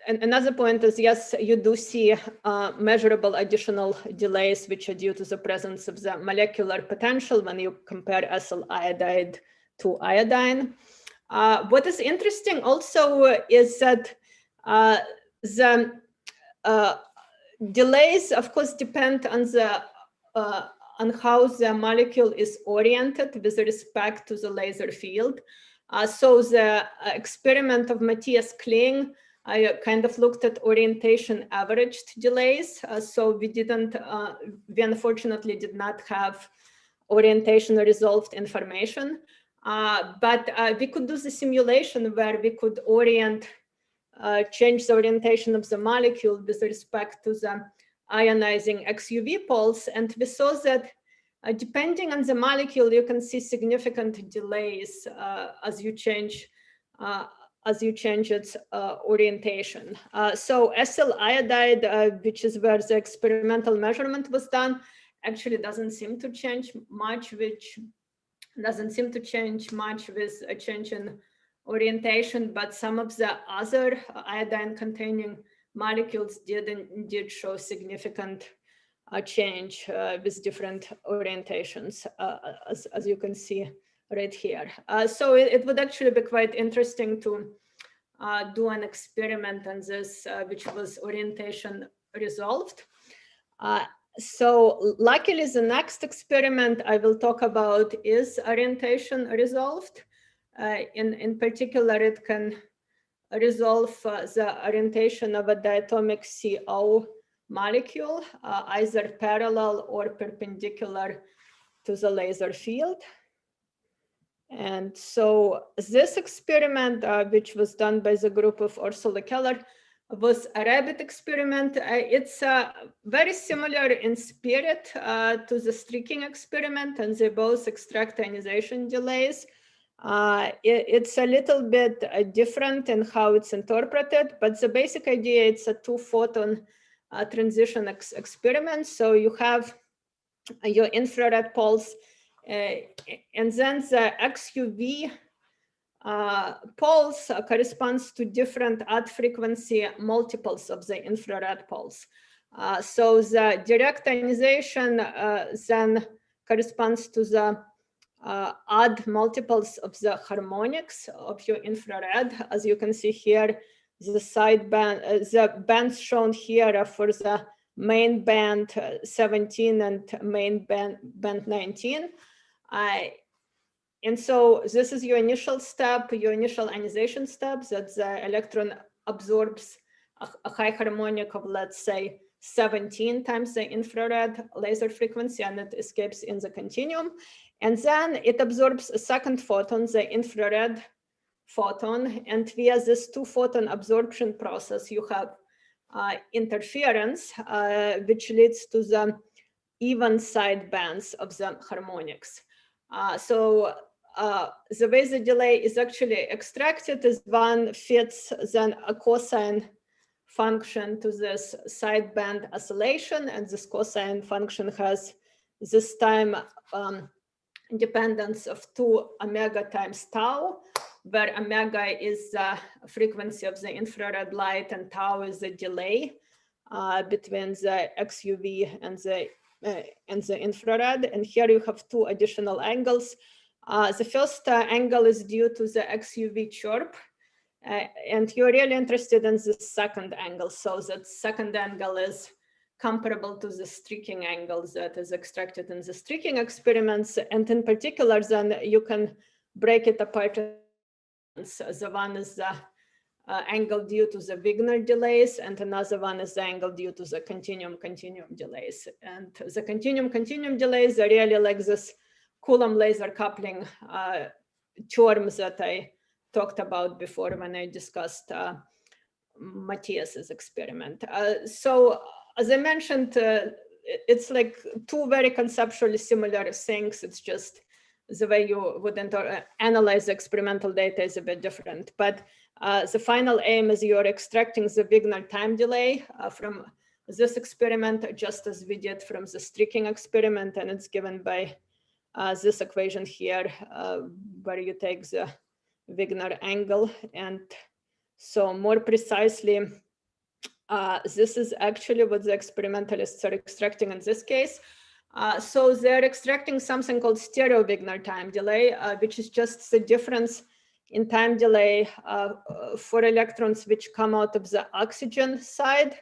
and another point is, yes, you do see measurable additional delays, which are due to the presence of the molecular potential when you compare acyl iodide to iodine. What is interesting also is that the delays, of course, depend on the on how the molecule is oriented with respect to the laser field. So the experiment of Matthias Kling, I kind of looked at orientation averaged delays. So we didn't, we unfortunately did not have orientation resolved information. But we could do the simulation where we could change the orientation of the molecule with respect to the ionizing XUV poles. And we saw that depending on the molecule, you can see significant delays as you change its orientation. So acyl iodide, which is where the experimental measurement was done, actually doesn't seem to change much, with a change in orientation, but some of the other iodine-containing molecules did indeed show significant change with different orientations, as you can see right here. So it would actually be quite interesting to do an experiment on this, which was orientation resolved. So luckily, the next experiment I will talk about is orientation resolved. In particular, it can resolve the orientation of a diatomic CO molecule, either parallel or perpendicular to the laser field. And so this experiment, which was done by the group of Ursula Keller, was a rabbit experiment. It's very similar in spirit to the streaking experiment, and they both extract ionization delays. It's a little bit different in how it's interpreted, but the basic idea, it's a 2-photon transition experiment. So you have your infrared pulse, and then the XUV pulse corresponds to different odd frequency multiples of the infrared pulse. So the direct ionization then corresponds to the odd multiples of the harmonics of your infrared. As you can see here, the sideband, the bands shown here are for the main band 17 and main band 19. And so this is your initial step, your initial ionization step, that the electron absorbs a high harmonic of, let's say, 17 times the infrared laser frequency, and it escapes in the continuum. And then it absorbs a second photon, the infrared photon. And via this 2-photon absorption process, you have interference, which leads to the even side bands of the harmonics. So the way the delay is actually extracted is one fits then a cosine function to this sideband oscillation, and this cosine function has this time dependence of 2 omega times tau, where omega is the frequency of the infrared light and tau is the delay between the XUV and the infrared. And here you have 2 additional angles. The first angle is due to the XUV chirp, and you're really interested in the second angle. So that second angle is comparable to the streaking angle that is extracted in the streaking experiments. And in particular, then you can break it apart. The one is the angle due to the Wigner delays, and another one is the angle due to the continuum delays. And the continuum delays are really like this Coulomb laser coupling terms that I talked about before when I discussed Matthias's experiment. So as I mentioned, it's like 2 very conceptually similar things. It's just the way you would analyze the experimental data is a bit different. But the final aim is you're extracting the Wigner time delay from this experiment, just as we did from the streaking experiment, and it's given by this equation here, where you take the Wigner angle. And so more precisely, this is actually what the experimentalists are extracting in this case. So they're extracting something called stereo Wigner time delay, which is just the difference in time delay for electrons which come out of the oxygen side,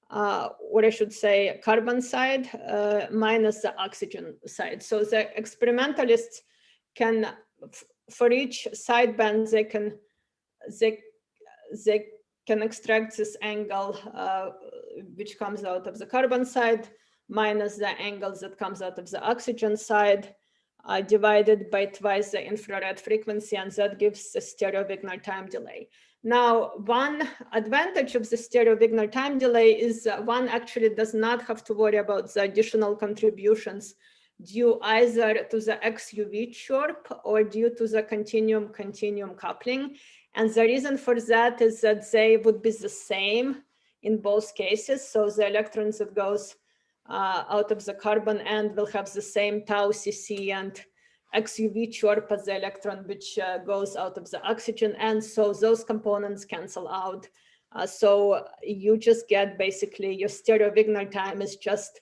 or I should say carbon side, minus the oxygen side. So the experimentalists can, for each sideband, they can extract this angle which comes out of the carbon side minus the angle that comes out of the oxygen side, divided by twice the infrared frequency, and that gives the stereo Wigner time delay. Now, one advantage of the stereo Wigner time delay is one actually does not have to worry about the additional contributions due either to the XUV chirp or due to the continuum coupling. And the reason for that is that they would be the same in both cases. So the electrons that goes out of the carbon end will have the same tau CC and XUV chirp as the electron which goes out of the oxygen end. So those components cancel out. So you just get basically your stereo Wigner time is just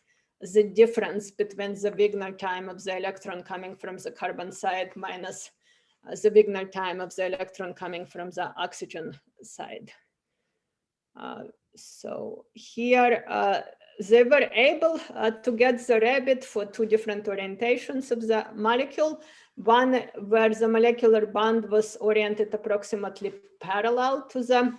the difference between the Wigner time of the electron coming from the carbon side minus the Wigner time of the electron coming from the oxygen side. So here they were able to get the rabbit for two different orientations of the molecule. One where the molecular bond was oriented approximately parallel to the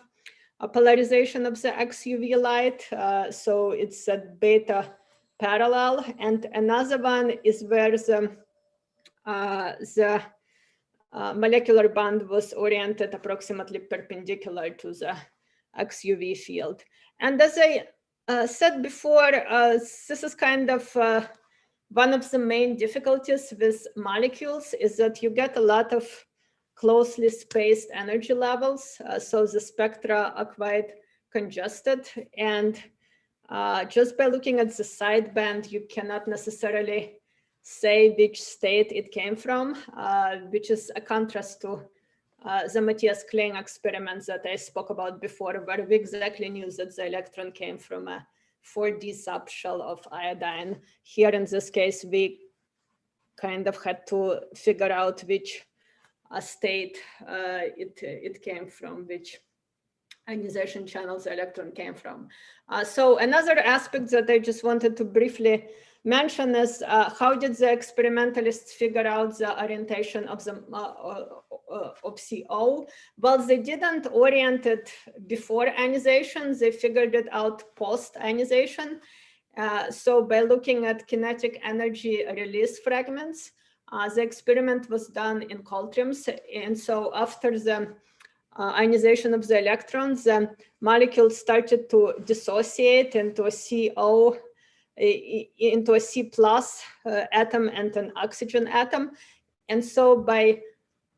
polarization of the XUV light. So it's a beta parallel. And another one is where the molecular bond was oriented approximately perpendicular to the XUV field. And as I said before, this is kind of one of the main difficulties with molecules is that you get a lot of closely spaced energy levels. So the spectra are quite congested. And just by looking at the sideband, you cannot necessarily say which state it came from, which is a contrast to the Matthias Klein experiments that I spoke about before, where we exactly knew that the electron came from a 4D subshell of iodine. Here in this case, we kind of had to figure out which state it came from, which ionization channels the electron came from. So another aspect that I just wanted to briefly mention is how did the experimentalists figure out the orientation of the of CO? Well, they didn't orient it before ionization, they figured it out post ionization. So by looking at kinetic energy release fragments, the experiment was done in coltriums. And so after the ionization of the electrons, the molecules started to dissociate into a CO, into a C plus atom and an oxygen atom. And so by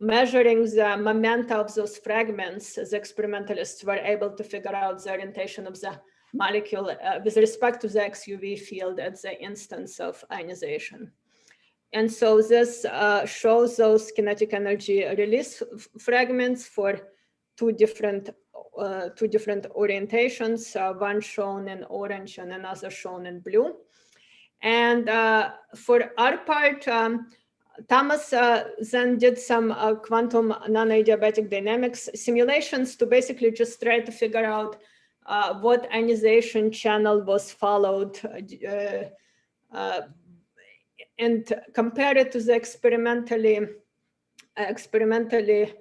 measuring the momenta of those fragments, the experimentalists were able to figure out the orientation of the molecule with respect to the XUV field at the instance of ionization. And so this shows those kinetic energy release fragments for two different orientations, one shown in orange and another shown in blue. And for our part, Thomas then did some quantum non-adiabatic dynamics simulations to basically just try to figure out what ionization channel was followed and compare it to the experimentally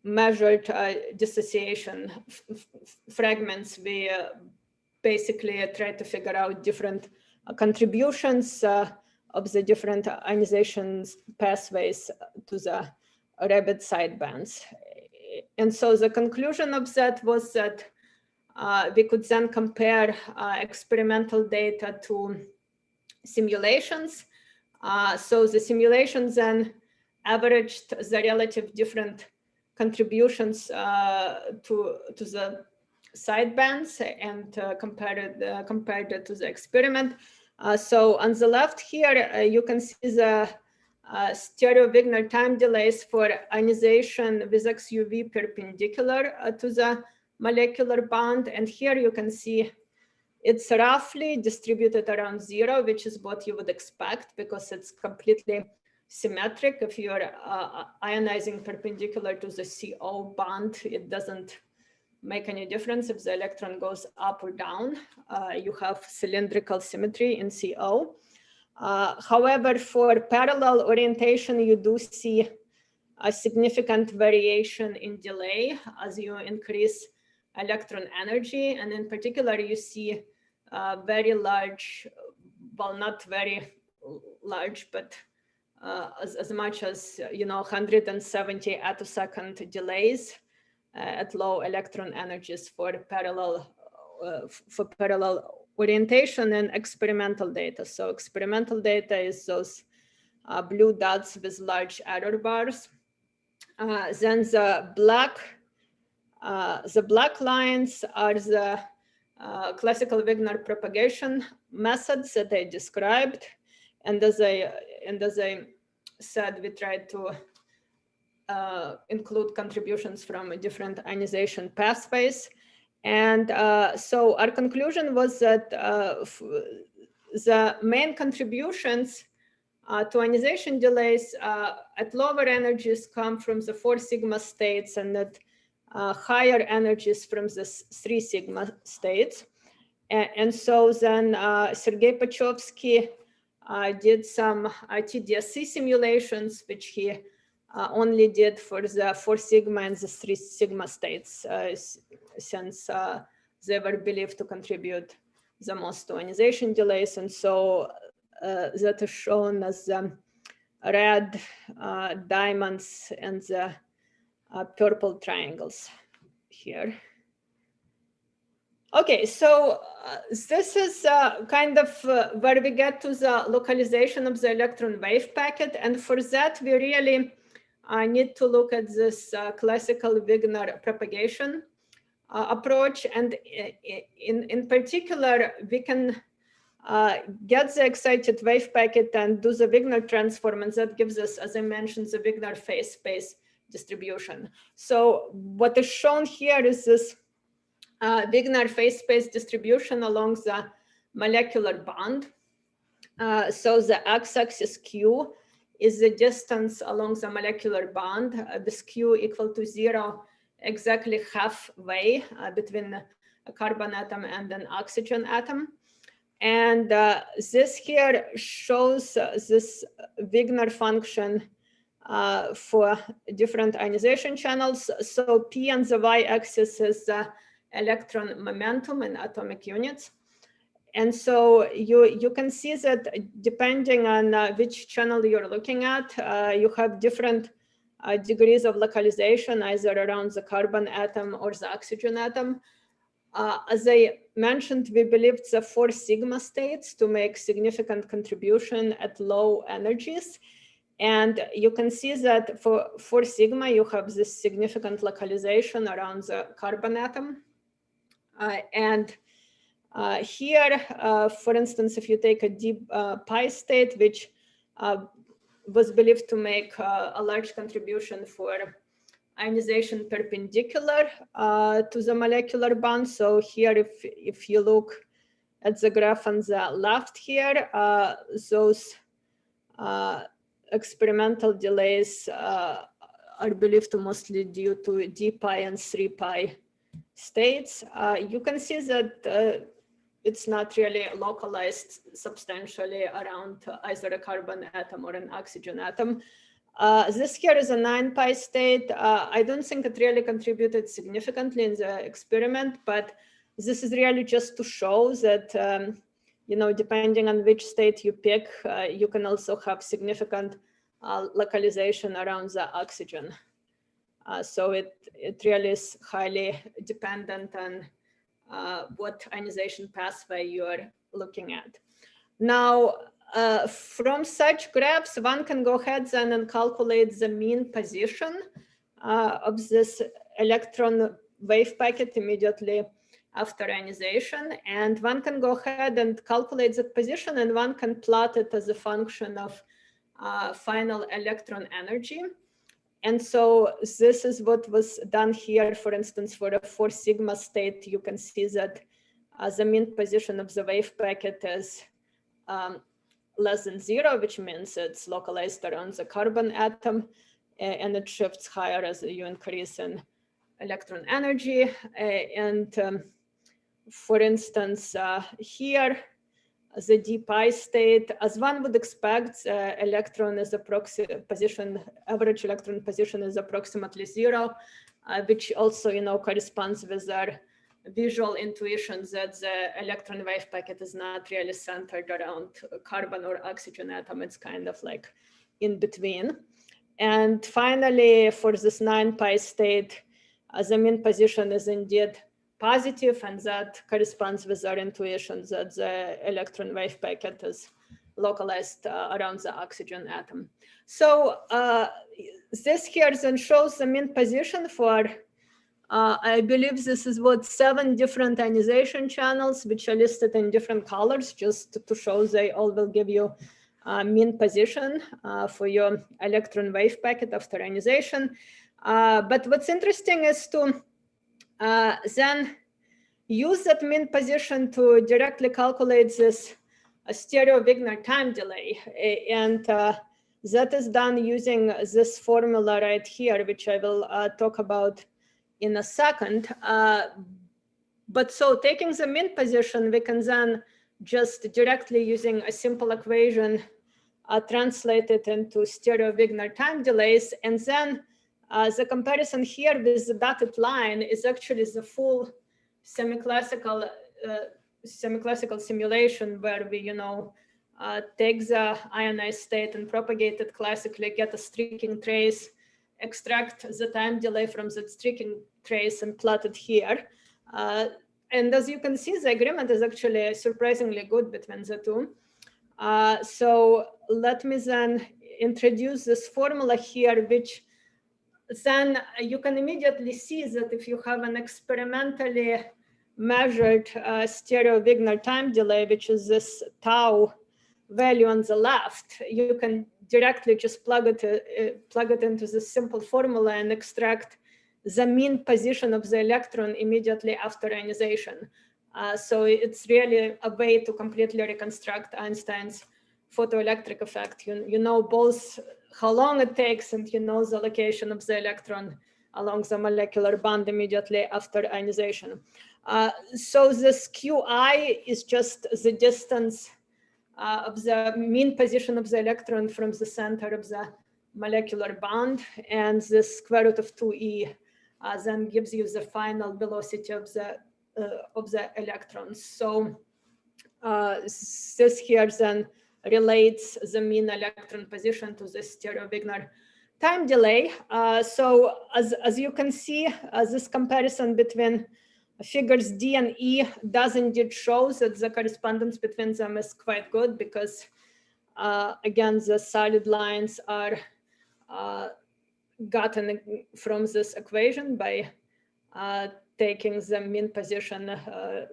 measured dissociation fragments. We basically tried to figure out different contributions of the different ionization pathways to the rabbit sidebands. And so the conclusion of that was that we could then compare experimental data to simulations. So the simulations then averaged the relative different contributions to the sidebands and compared it to the experiment. So on the left here, you can see the stereo Wigner time delays for ionization with XUV perpendicular to the molecular bond. And here you can see it's roughly distributed around 0, which is what you would expect because it's completely symmetric. If you're ionizing perpendicular to the CO bond, it doesn't make any difference if the electron goes up or down. You have cylindrical symmetry in CO. However, for parallel orientation, you do see a significant variation in delay as you increase electron energy. And in particular, you see very large well, not very large, but as much as 170 attosecond delays at low electron energies for parallel orientation and experimental data. So experimental data is those blue dots with large error bars. Then the black lines are the classical Wigner propagation methods that I described, and as I said, we tried to include contributions from different ionization pathways. And so our conclusion was that the main contributions to ionization delays at lower energies come from the 4 sigma states, and at higher energies from the 3 sigma states. And so then Sergei Pachovsky did some TDSC simulations, which he only did for the 4 sigma and the 3 sigma states, since they were believed to contribute the most to ionization delays. And so that is shown as the red diamonds and the purple triangles here. Okay, so this is kind of where we get to the localization of the electron wave packet. And for that, we really need to look at this classical Wigner propagation approach. And in particular, we can get the excited wave packet and do the Wigner transform, and that gives us, as I mentioned, the Wigner phase space distribution. So what is shown here is this Wigner phase space distribution along the molecular bond. So the x-axis q is the distance along the molecular bond, this q equal to 0, exactly halfway between a carbon atom and an oxygen atom. And this here shows this Wigner function for different ionization channels. So P on the y-axis is the electron momentum in atomic units. And so you can see that depending on which channel you're looking at, you have different degrees of localization, either around the carbon atom or the oxygen atom. As I mentioned, we believed the 4 sigma states to make significant contribution at low energies. And you can see that for 4 sigma, you have this significant localization around the carbon atom. Here, for instance, if you take a deep pi state, which was believed to make a large contribution for ionization perpendicular to the molecular bond. So here, if you look at the graph on the left here, those experimental delays are believed to mostly due to d pi and 3 pi states. You can see that it's not really localized substantially around either a carbon atom or an oxygen atom. This here is a 9 pi state. I don't think it really contributed significantly in the experiment, but this is really just to show that, depending on which state you pick, you can also have significant localization around the oxygen. So it really is highly dependent on what ionization pathway you're looking at. Now, from such graphs, one can go ahead then and calculate the mean position of this electron wave packet immediately after ionization. And one can go ahead and calculate that position, and one can plot it as a function of final electron energy. And so this is what was done here. For instance, for a 4 sigma state, you can see that the mean position of the wave packet is less than 0, which means it's localized around the carbon atom, and it shifts higher as you increase in electron energy. For instance, here, the d pi state, as one would expect, electron is average electron position is approximately 0, which also corresponds with our visual intuition that the electron wave packet is not really centered around carbon or oxygen atom. It's kind of like in between. And finally, for this 9 pi state, the mean position is indeed positive, and that corresponds with our intuition that the electron wave packet is localized around the oxygen atom. So this here then shows the mean position for, I believe this is what 7 different ionization channels, which are listed in different colors, just to show they all will give you mean position for your electron wave packet after ionization. But what's interesting is to then use that mean position to directly calculate this stereo-Wigner time delay. And that is done using this formula right here, which I will talk about in a second. But so taking the mean position, we can then just directly using a simple equation translate it into stereo-Wigner time delays. And then the comparison here with the dotted line is actually the full semi-classical simulation where we, take the ionized state and propagate it classically, get a streaking trace, extract the time delay from that streaking trace and plot it here. And as you can see, the agreement is actually surprisingly good between the two. So let me then introduce this formula here, which then you can immediately see that if you have an experimentally measured stereo-Wigner time delay, which is this tau value on the left, you can directly just plug it into this simple formula and extract the mean position of the electron immediately after ionization. So it's really a way to completely reconstruct Einstein's photoelectric effect. You know both how long it takes and you know the location of the electron along the molecular bond immediately after ionization. So this Qi is just the distance of the mean position of the electron from the center of the molecular bond, and the square root of 2e then gives you the final velocity of the electrons. So this here then relates the mean electron position to the stereo-Wigner time delay. So as you can see, this comparison between figures D and E does indeed show that the correspondence between them is quite good, because again, the solid lines are gotten from this equation by taking the mean position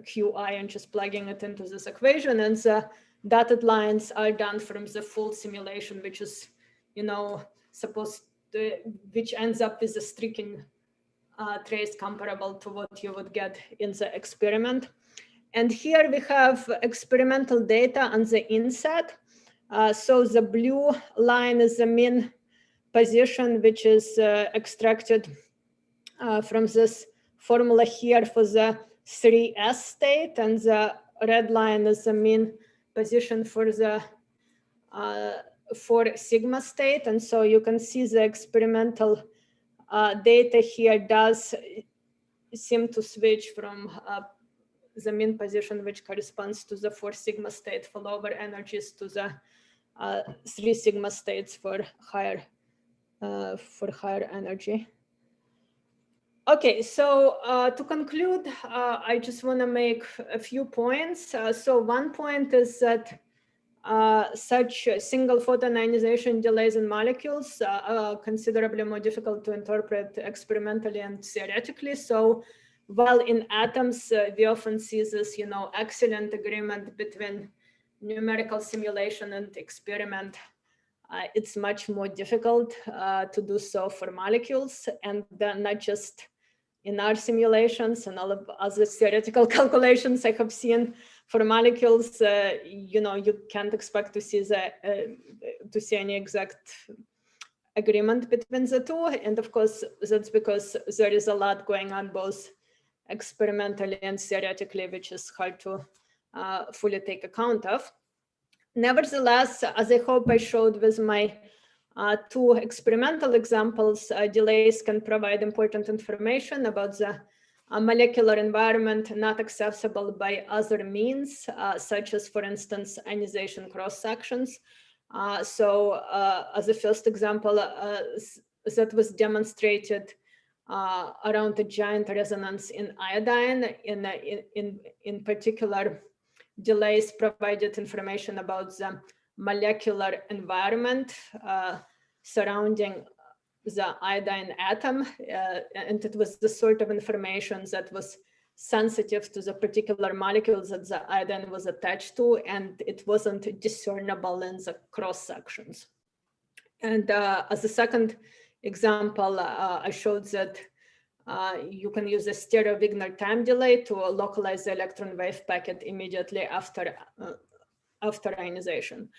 Qi and just plugging it into this equation, and the dotted lines are done from the full simulation, which is, which ends up with a streaking trace comparable to what you would get in the experiment. And here we have experimental data on the inset. So the blue line is the mean position, which is extracted from this formula here for the 3s state, and the red line is the mean position for the 4 sigma state. And so you can see the experimental data here does seem to switch from the mean position, which corresponds to the 4 sigma state for lower energies, to the 3 sigma states for higher energy. Okay, so to conclude, I just want to make a few points. So one point is that such single photon ionization delays in molecules are considerably more difficult to interpret experimentally and theoretically. So while in atoms, we often see this, excellent agreement between numerical simulation and experiment, it's much more difficult to do so for molecules, and not just in our simulations and all of other theoretical calculations I have seen for molecules. You can't expect to see any exact agreement between the two, and of course that's because there is a lot going on both experimentally and theoretically, which is hard to fully take account of. Nevertheless, as I hope I showed with my 2 experimental examples, delays can provide important information about the a molecular environment not accessible by other means, such as, for instance, ionization cross-sections. So as a first example, that was demonstrated around a giant resonance in iodine. In particular, delays provided information about the molecular environment surrounding the iodine atom, and it was the sort of information that was sensitive to the particular molecules that the iodine was attached to, and it wasn't discernible in the cross sections. And as a second example, I showed that you can use a stereo Wigner time delay to localize the electron wave packet immediately after ionization.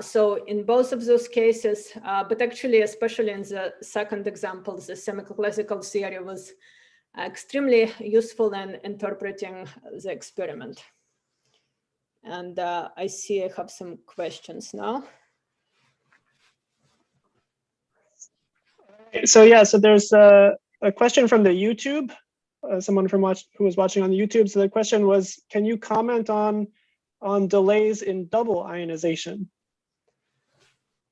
So in both of those cases, but actually, especially in the second example, the semi-classical theory was extremely useful in interpreting the experiment. And I see I have some questions now. So yeah, so there's a question from the YouTube, someone who was watching on the YouTube. So the question was, can you comment on delays in double ionization?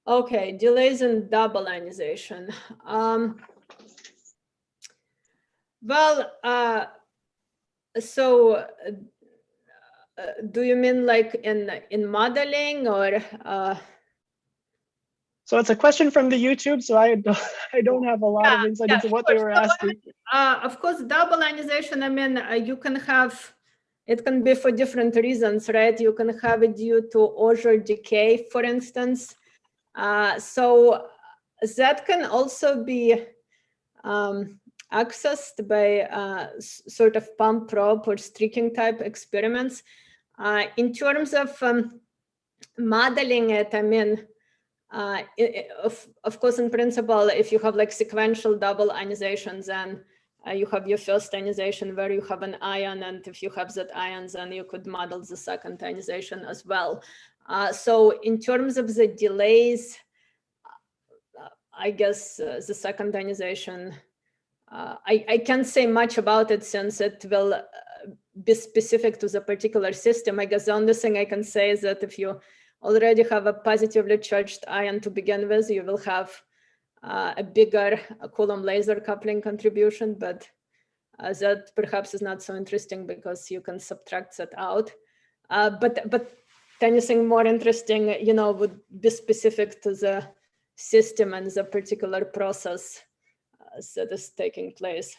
Okay, delays in double ionization. So do you mean like in modeling or? So it's a question from the YouTube, so I don't have a lot of insight into what they were asking. Of course, double ionization, I mean, you can have, it can be for different reasons, right? You can have it due to Auger decay, for instance. So that can also be accessed by sort of pump probe or streaking type experiments. In terms of modeling it, I mean, of course, in principle, if you have like sequential double ionizations, then you have your first ionization where you have an ion, and if you have that ion, then you could model the second ionization as well. So in terms of the delays, I guess the second ionization, I can't say much about it since it will be specific to the particular system. I guess the only thing I can say is that if you already have a positively charged ion to begin with, you will have a bigger Coulomb laser coupling contribution, but that perhaps is not so interesting because you can subtract that out. But anything more interesting, you know, would be specific to the system and the particular process that is taking place.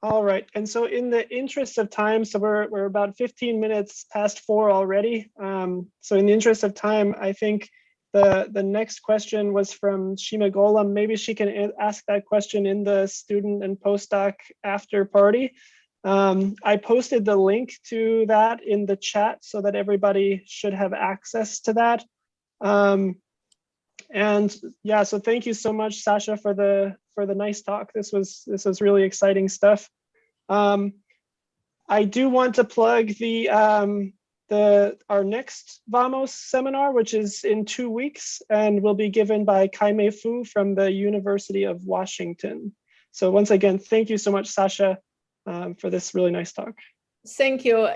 All right, and so in the interest of time, so we're about 15 minutes past 4 already. So in the interest of time, I think the next question was from Shima Golem. Maybe she can ask that question in the student and postdoc after party. I posted the link to that in the chat so that everybody should have access to that. And yeah, so thank you so much, Sasha, for the nice talk. This was really exciting stuff. I do want to plug our next Vamos seminar, which is in 2 weeks, and will be given by Kai-Mei Fu from the University of Washington. So once again, thank you so much, Sasha, for this really nice talk. Thank you.